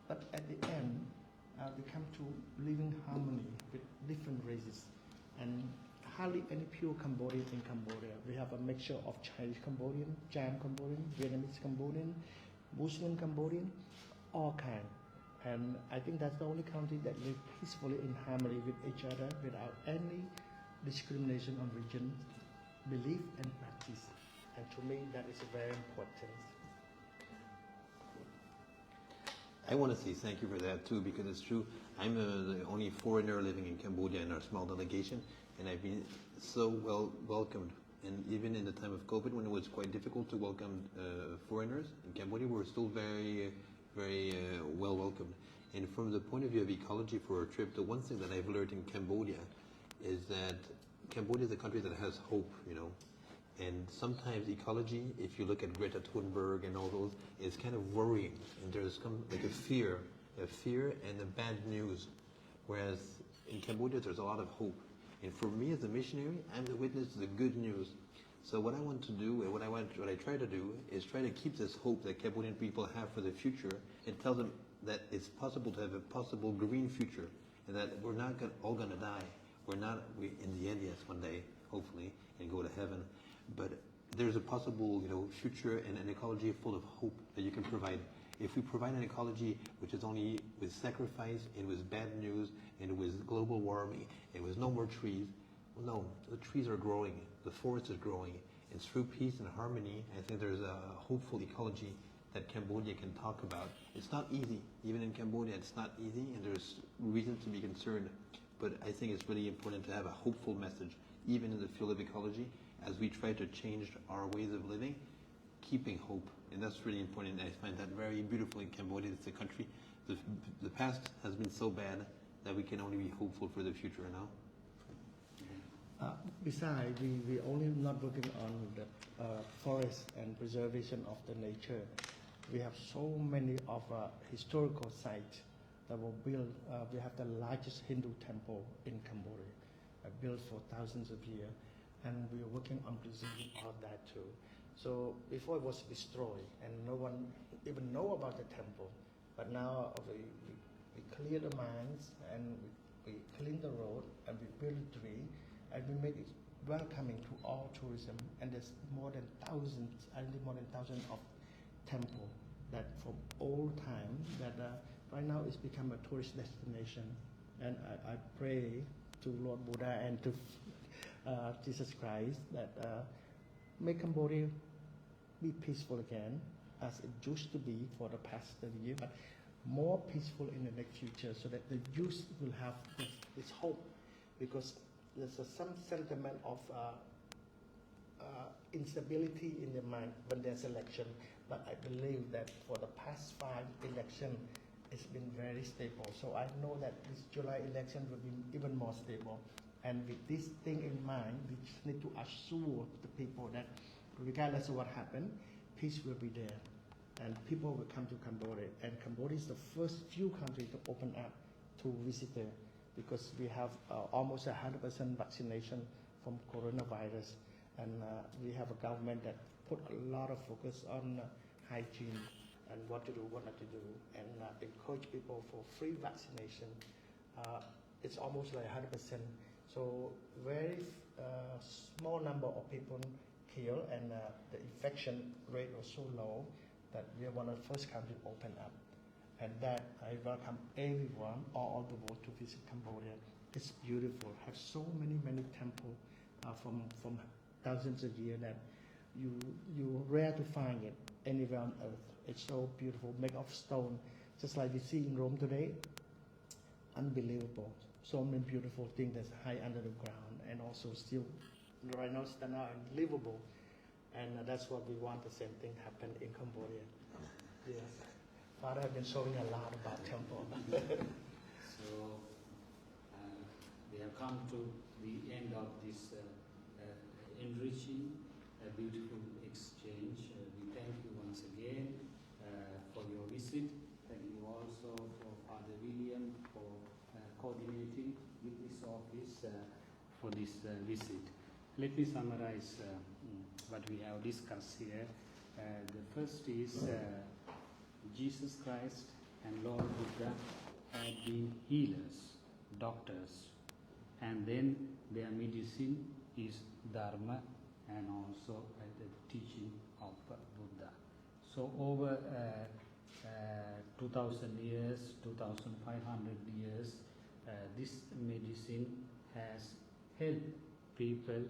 But at the end, we come to live in harmony with different races, and hardly any pure Cambodian in Cambodia. We have a mixture of Chinese Cambodian, Chan Cambodian, Vietnamese Cambodian, Muslim Cambodian, all kinds. And I think that's the only country that live peacefully in harmony with each other without any discrimination on religion, belief and practice. And to me, that is very important. I want to say thank you for that too, because it's true. I'm the only foreigner living in Cambodia in our small delegation, and I've been so well welcomed. And even in the time of COVID, when it was quite difficult to welcome foreigners in Cambodia, we were still very well welcomed. And from the point of view of ecology for our trip, the one thing that I've learned in Cambodia is that Cambodia is a country that has hope, you know. And sometimes ecology, if you look at Greta Thunberg and all those, is kind of worrying. And there's like a fear and a bad news. Whereas in Cambodia, there's a lot of hope. And for me as a missionary, I'm the witness to the good news. So what I want to do, and what I try to do, is try to keep this hope that Cambodian people have for the future, and tell them that it's possible to have a possible green future, and that we're not all going to die. We in the end, yes, one day, hopefully, and go to heaven. But there's a possible, future and an ecology full of hope that you can provide. If we provide an ecology which is only with sacrifice and with bad news and with global warming and with no more trees, well, no, the trees are growing, the forest is growing, and through peace and harmony, I think there's a hopeful ecology that Cambodia can talk about. It's not easy, even in Cambodia, it's not easy, and there's reason to be concerned. But I think it's really important to have a hopeful message, even in the field of ecology, as we try to change our ways of living, keeping hope. And that's really important. I find that very beautiful in Cambodia. It's a country, the past has been so bad that we can only be hopeful for the future now. Besides, we only not working on the forest and preservation of the nature. We have so many of historical sites that were built. We have the largest Hindu temple in Cambodia, built for thousands of years, and we are working on preserving all of that too. So before it was destroyed, and no one even know about the temple, but now we clear the mines, and we clean the road, and we build a tree, and we make it welcoming to all tourism. And there's more than thousands of temple that from old time that right now it's become a tourist destination. And I pray to Lord Buddha and to Jesus Christ that make Cambodia be peaceful again as it used to be for the past 30 years, but more peaceful in the next future, so that the youth will have this hope, because there's some sentiment of instability in the mind when there's election. But I believe that for the past 5 elections, it's been very stable. So I know that this July election will be even more stable. And with this thing in mind, we just need to assure the people that regardless of what happened, peace will be there. And people will come to Cambodia. And Cambodia is the first few countries to open up to visitors, because we have almost 100% vaccination from coronavirus. And we have a government that put a lot of focus on hygiene and what to do, what not to do, and encourage people for free vaccination. It's almost like 100%. So very small number of people killed, and the infection rate was so low that we are one of the first countries to open up. And that I welcome everyone all over the world to visit Cambodia. It's beautiful. Have so many temples from thousands of years that you rare to find it anywhere on earth. It's so beautiful, made of stone, just like we see in Rome today. Unbelievable. So many beautiful things that's high under the ground, and also still right now stand out and livable. And that's what we want. The same thing happen in Cambodia. Yes. Father have been showing a lot about temple. So we have come to the end of this enriching, beautiful exchange. We thank you once again for your visit. Thank you also for Father William for coordinating with this office for this visit. Let me summarize what we have discussed here. The first is Jesus Christ and Lord Buddha had been healers, doctors, and then their medicine is Dharma and also the teaching of Buddha. So over 2000 years, 2500 years, this medicine has helped people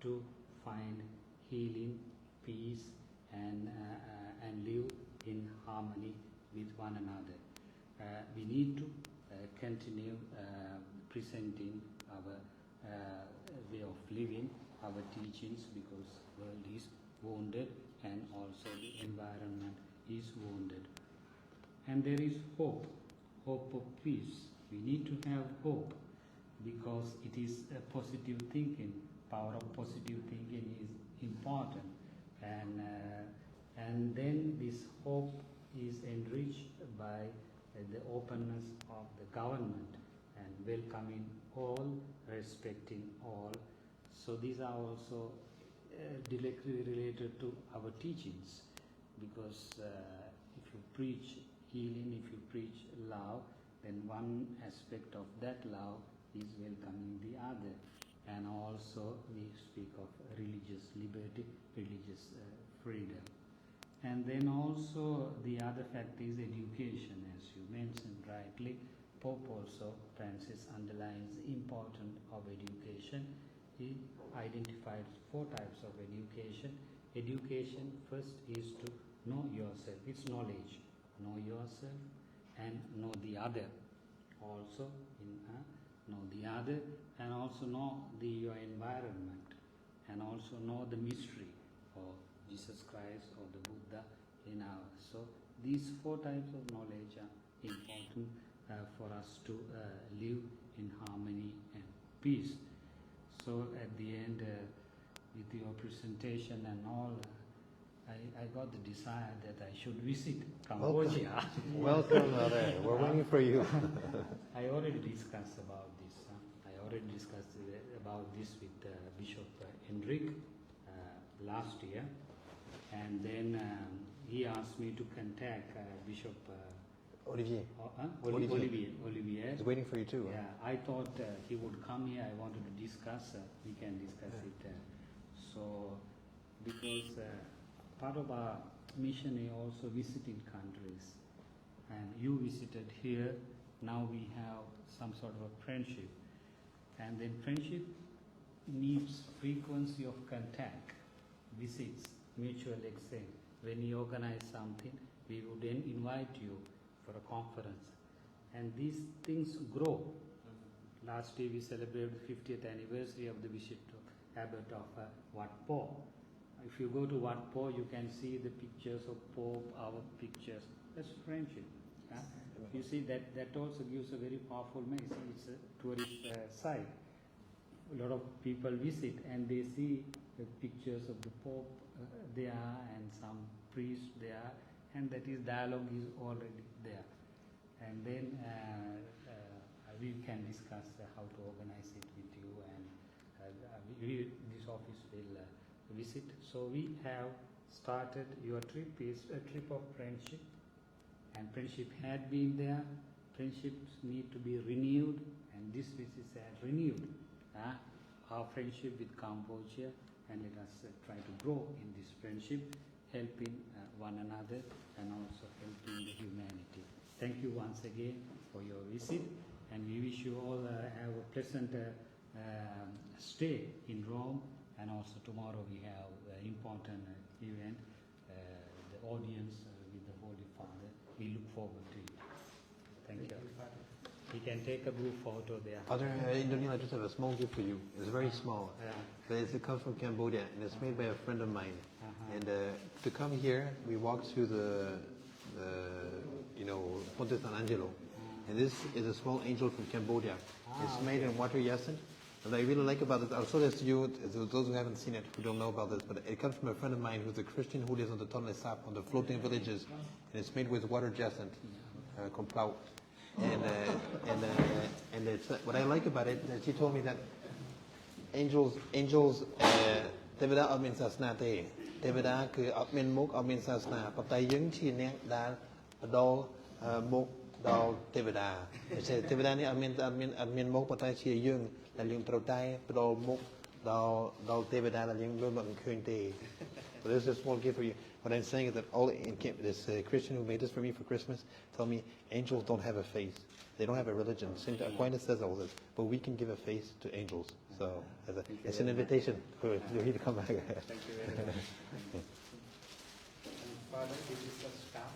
to find healing, peace, and live in harmony with one another. We need to continue presenting our way of living, our teachings, because the world is wounded and also the environment is wounded. And there is hope of peace. We need to have hope, because it is a positive thinking. Power of positive thinking is important, and then this hope is enriched by the openness of the government and welcoming all, respecting all. So these are also directly related to our teachings, because if you preach healing, if you preach love, then one aspect of that love is welcoming the other. And also we speak of religious liberty, religious freedom. And then also the other fact is education, as you mentioned rightly. Pope also, Francis, underlines the importance of education. He identified 4 types of education. Education first is to know yourself. It's knowledge. Know yourself and know the other. Also know the other, and also know your environment, and also know the mystery of Jesus Christ or the Buddha in ours. So these 4 types of knowledge are important for us to live in harmony and peace. So at the end, with your presentation and all, I got the desire that I should visit Cambodia. Welcome, we're waiting for you. I already discussed about this. I already discussed about this with Bishop Hendrik last year, and then he asked me to contact Bishop Olivier. Olivier. He's waiting for you too. Yeah, I thought he would come here. I wanted to discuss. We can discuss it. So, because part of our mission is also visiting countries, and you visited here. Now we have some sort of a friendship, and then friendship needs frequency of contact, visits, mutual exchange. When we organize something, we would then invite you for a conference. And these things grow. Last year we celebrated the 50th anniversary of the visit to Abbot of Wat Po. If you go to Wat Po, you can see the pictures of Pope, our pictures. That's friendship. You see that also gives a very powerful message. It's a tourist site. A lot of people visit and they see the pictures of the Pope there and some priests there, and that is dialogue is already there. And then we can discuss how to organize it with you, and this office will visit. So we have started, your trip is a trip of friendship, and friendship had been there. Friendships need to be renewed, and this visit is renewed our friendship with Cambodia, and let us try to grow in this friendship, helping one another and also helping the humanity. Thank you once again for your visit, and we wish you all have a pleasant stay in Rome, and also tomorrow we have an important event, the audience with the Holy Father. We look forward to it. Thank you. We can take a group photo there. Father, Indonesia, I just have a small gift for you. It's very small, but it comes from Cambodia, and it's made by a friend of mine. And to come here, we walked through the Ponte San Angelo, and this is a small angel from Cambodia. It's made in water hyacinth. And I really like about it, I'll show this to you, those who haven't seen it, who don't know about this, but it comes from a friend of mine who's a Christian who lives on the Tonle Sap, on the floating villages, and it's made with water hyacinth, complau. And it's, what I like about it, that she told me that angels, Tevada admin sasna te, Tevada ke admin muk admin sasna, patai yung chi nek dal dal muk dal Tevada. Tevada ni admin muk patai chi yung la yung trotai dal muk dal Tevada la yung lo bang khun te. But this is a small gift for you. What I'm saying is that all in this Christian who made this for me for Christmas told me angels don't have a face. They don't have a religion. St. Aquinas says all this, but we can give a face to angels. So it's an invitation for you to come back. Thank you very much. Father, this is the staff.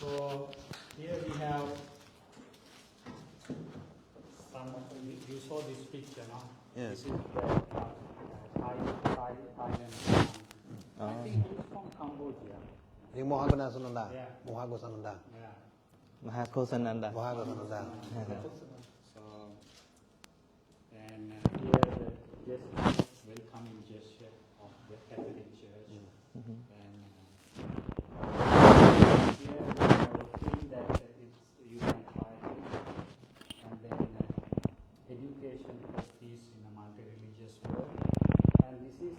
So here we have some of you saw this picture, no? Yes. This is the Thailand. I think it's from Cambodia. Yung Mohagana Sananda. Yeah. Mohago Sananda. Yeah. Mahako Sananda. Mohago Sananda. So, and here the welcoming gesture of the Catholic Church. And here we have a thing that you can try it. And then education for peace in a multi-religious world. And this is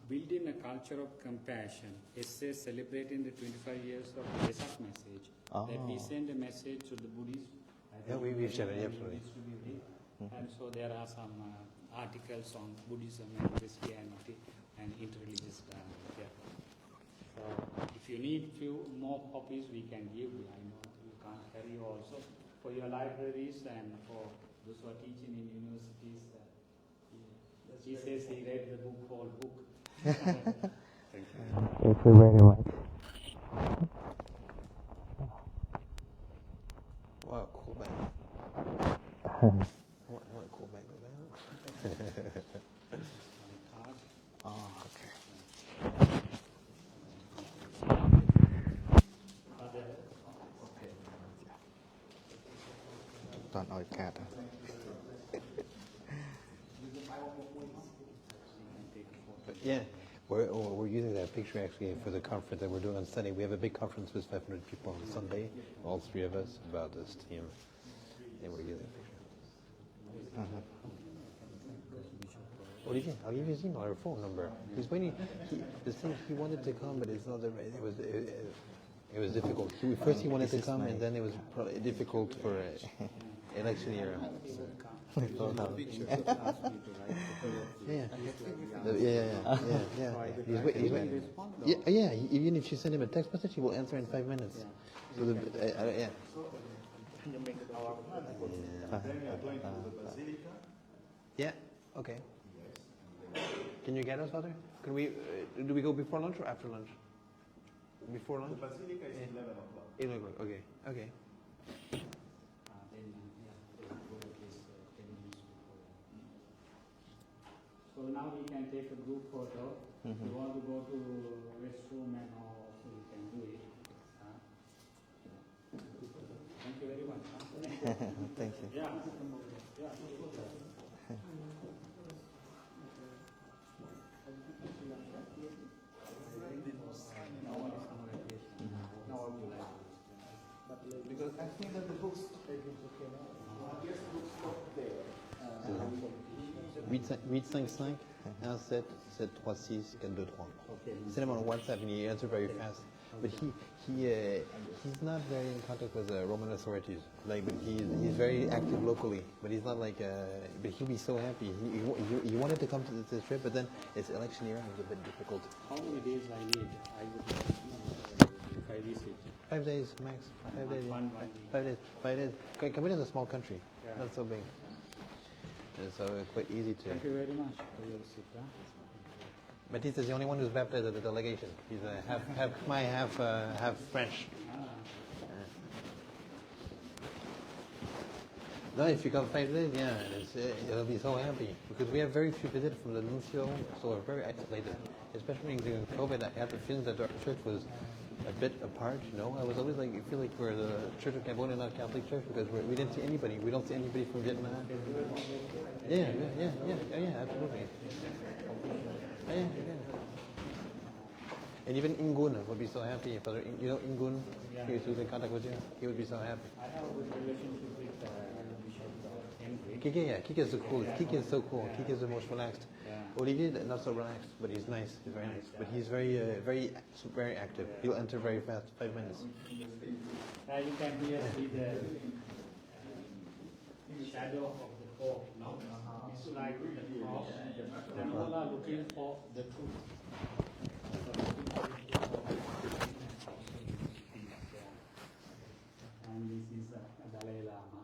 building a culture of compassion. Essay celebrating the 25 years of Vesak message. That we send a message to the Buddhists. Yeah, we've shared it, absolutely. And so there are some articles on Buddhism and Christianity and interreligious dialogue. Yeah. So if you need few more copies, we can give you. I know you can't carry also for your libraries and for those who are teaching in universities. He says he read the book, whole book. Thank you. Thank you very much. Wow, cool bag. What cool bag was that? Oh, okay. Toàn ỏi cát. But yeah, we're using that picture actually for the conference that we're doing on Sunday. We have a big conference with 500 people on Sunday, all three of us, about this team. And we're using a picture. Olivier, I'll give you his email or phone number. He's waiting. He wanted to come, but it's not. It was difficult. First he wanted to come, and then it was probably difficult for election year. Yeah. Even if you send him a text message, he will answer in 5 minutes. So Then you are going to the Basilica. Yeah. Okay. Can you get us, Father? Can we? Do we go before lunch or after lunch? Before lunch. The Basilica is 11 o'clock. 11 o'clock. Okay. Okay. So now we can take a group photo. If you want to go to restroom and all, so you can do it. Thank you very much. Thank you. Yeah. Because I think that the books, Read 5-5, 1-7, 7-3-6, 4-2-3. Send him on WhatsApp and he answered very fast. But he's not very in contact with the Roman authorities. Like, but he's very active locally. But he's not like. But he'll be so happy. He wanted to come to this trip, but then it's election year and it's a bit difficult. How many days I need? I would if I visit. 5 days max. 5 days. One week. 5 days. 5 days. Cambodia is a small country. Yeah. Not so big. And so quite easy to. Thank you very much for your visit. Baptiste is the only one who's baptized at the delegation. He's half Khmer, half French. No, if you come 5 days, yeah, it'll be so happy because we have very few visitors from the nuncio, so we're very isolated. Especially during COVID, I had to feel that our church was a bit apart. You know, I was always like, I feel like we're the Church of Cambodia, not Catholic Church, because we didn't see anybody. We don't see anybody from Vietnam. Yeah, absolutely. Yeah. And even Ingun would be so happy. Father, you know Ingun, he was in contact with you. He would be so happy. I have a good relationship with Bishop Henry. Kike is the coolest. Kike is so cool. Kike is the most relaxed. Olivier, not so relaxed, but he's nice. He's very nice. But he's very active. He'll enter very fast, 5 minutes. You can here see the shadow of the fog. No? It's like the cross. And all are looking for the truth. And this is Dalai Lama.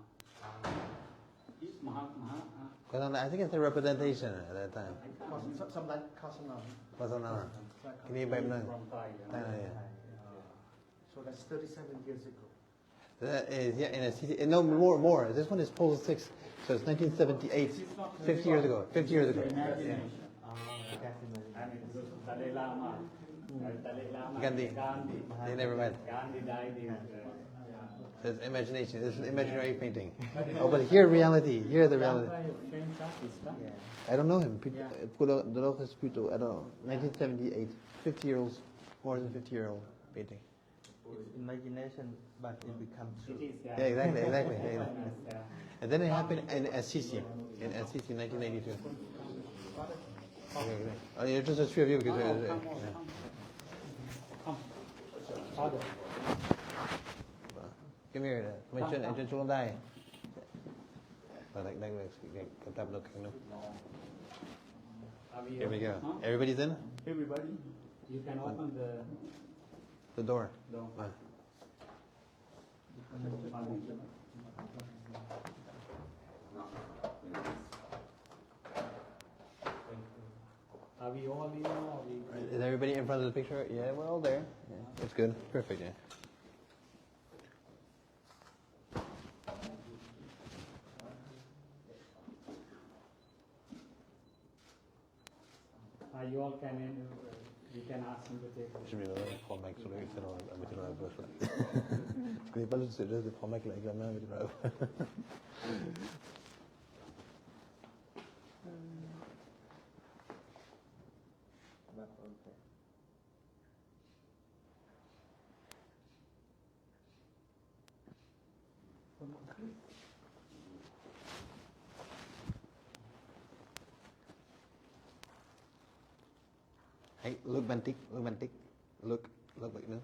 I think it's a representation at that time. Can you back then? So that's 37 years ago. That is, yeah, in a city. No, more. This one is Pole 6, so it's 1978. 50 years ago. 50 years ago. Dalai Lama. Gandhi. They never met. Gandhi died in. It's imagination. This is imaginary painting. Oh, but here reality. Here the reality. I don't know him. I don't know. 1978. 50-year-old, more than 50-year-old painting. It's imagination, but it becomes true. Yeah, exactly. And then it happened in Assisi. In Assisi, 1982. Okay. You're just the three of you because. Father. Come here. Mấy chân xuống đây. Và đang cầm tập được không? Here we go. Everybody's in? Everybody? You can open The door. Are we all in? Is everybody in front of the picture? Yeah, we're all there. Yeah, it's good. Perfect, yeah. You all can, you can ask him to take Je vais prendre Mike sur le mettre dans la poche là. Je connais pas le geste de prendre Mike avec la main avec la look romantic, romantic. Look like this.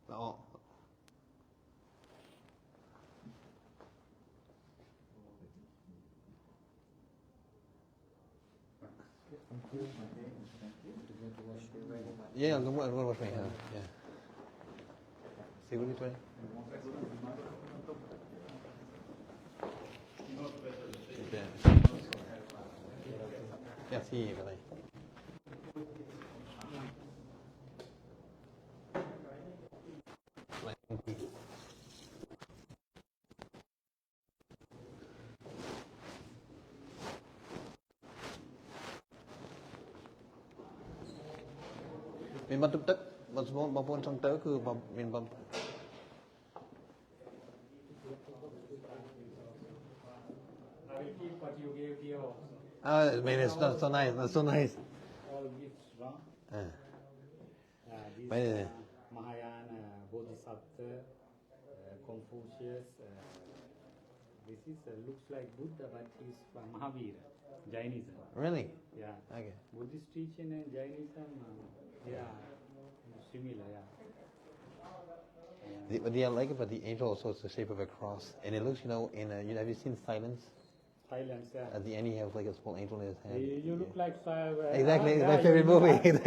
Đó. Yeah, đúng rồi, wash my hand. Yeah. See what he's doing? Yeah, see cái này. Mình bấm tức bấm bấm trong tớ cứ bấm mình bấm. I mean, it's not so nice. Not so nice. All gifts wrong. This Bây Mahayana, Bodhisattva, Confucius. This is looks like Buddha, but he's from Mahavira, Jainism. Really? Yeah. Okay. Buddhist teaching and Jainism, yeah, similar. Yeah. But I like it, but the angel also is the shape of a cross, and it looks, you know, have you seen Silence? Silence. Yeah. At the end, he has like a small angel in his hand. You look like Exactly, yeah, my favorite movie.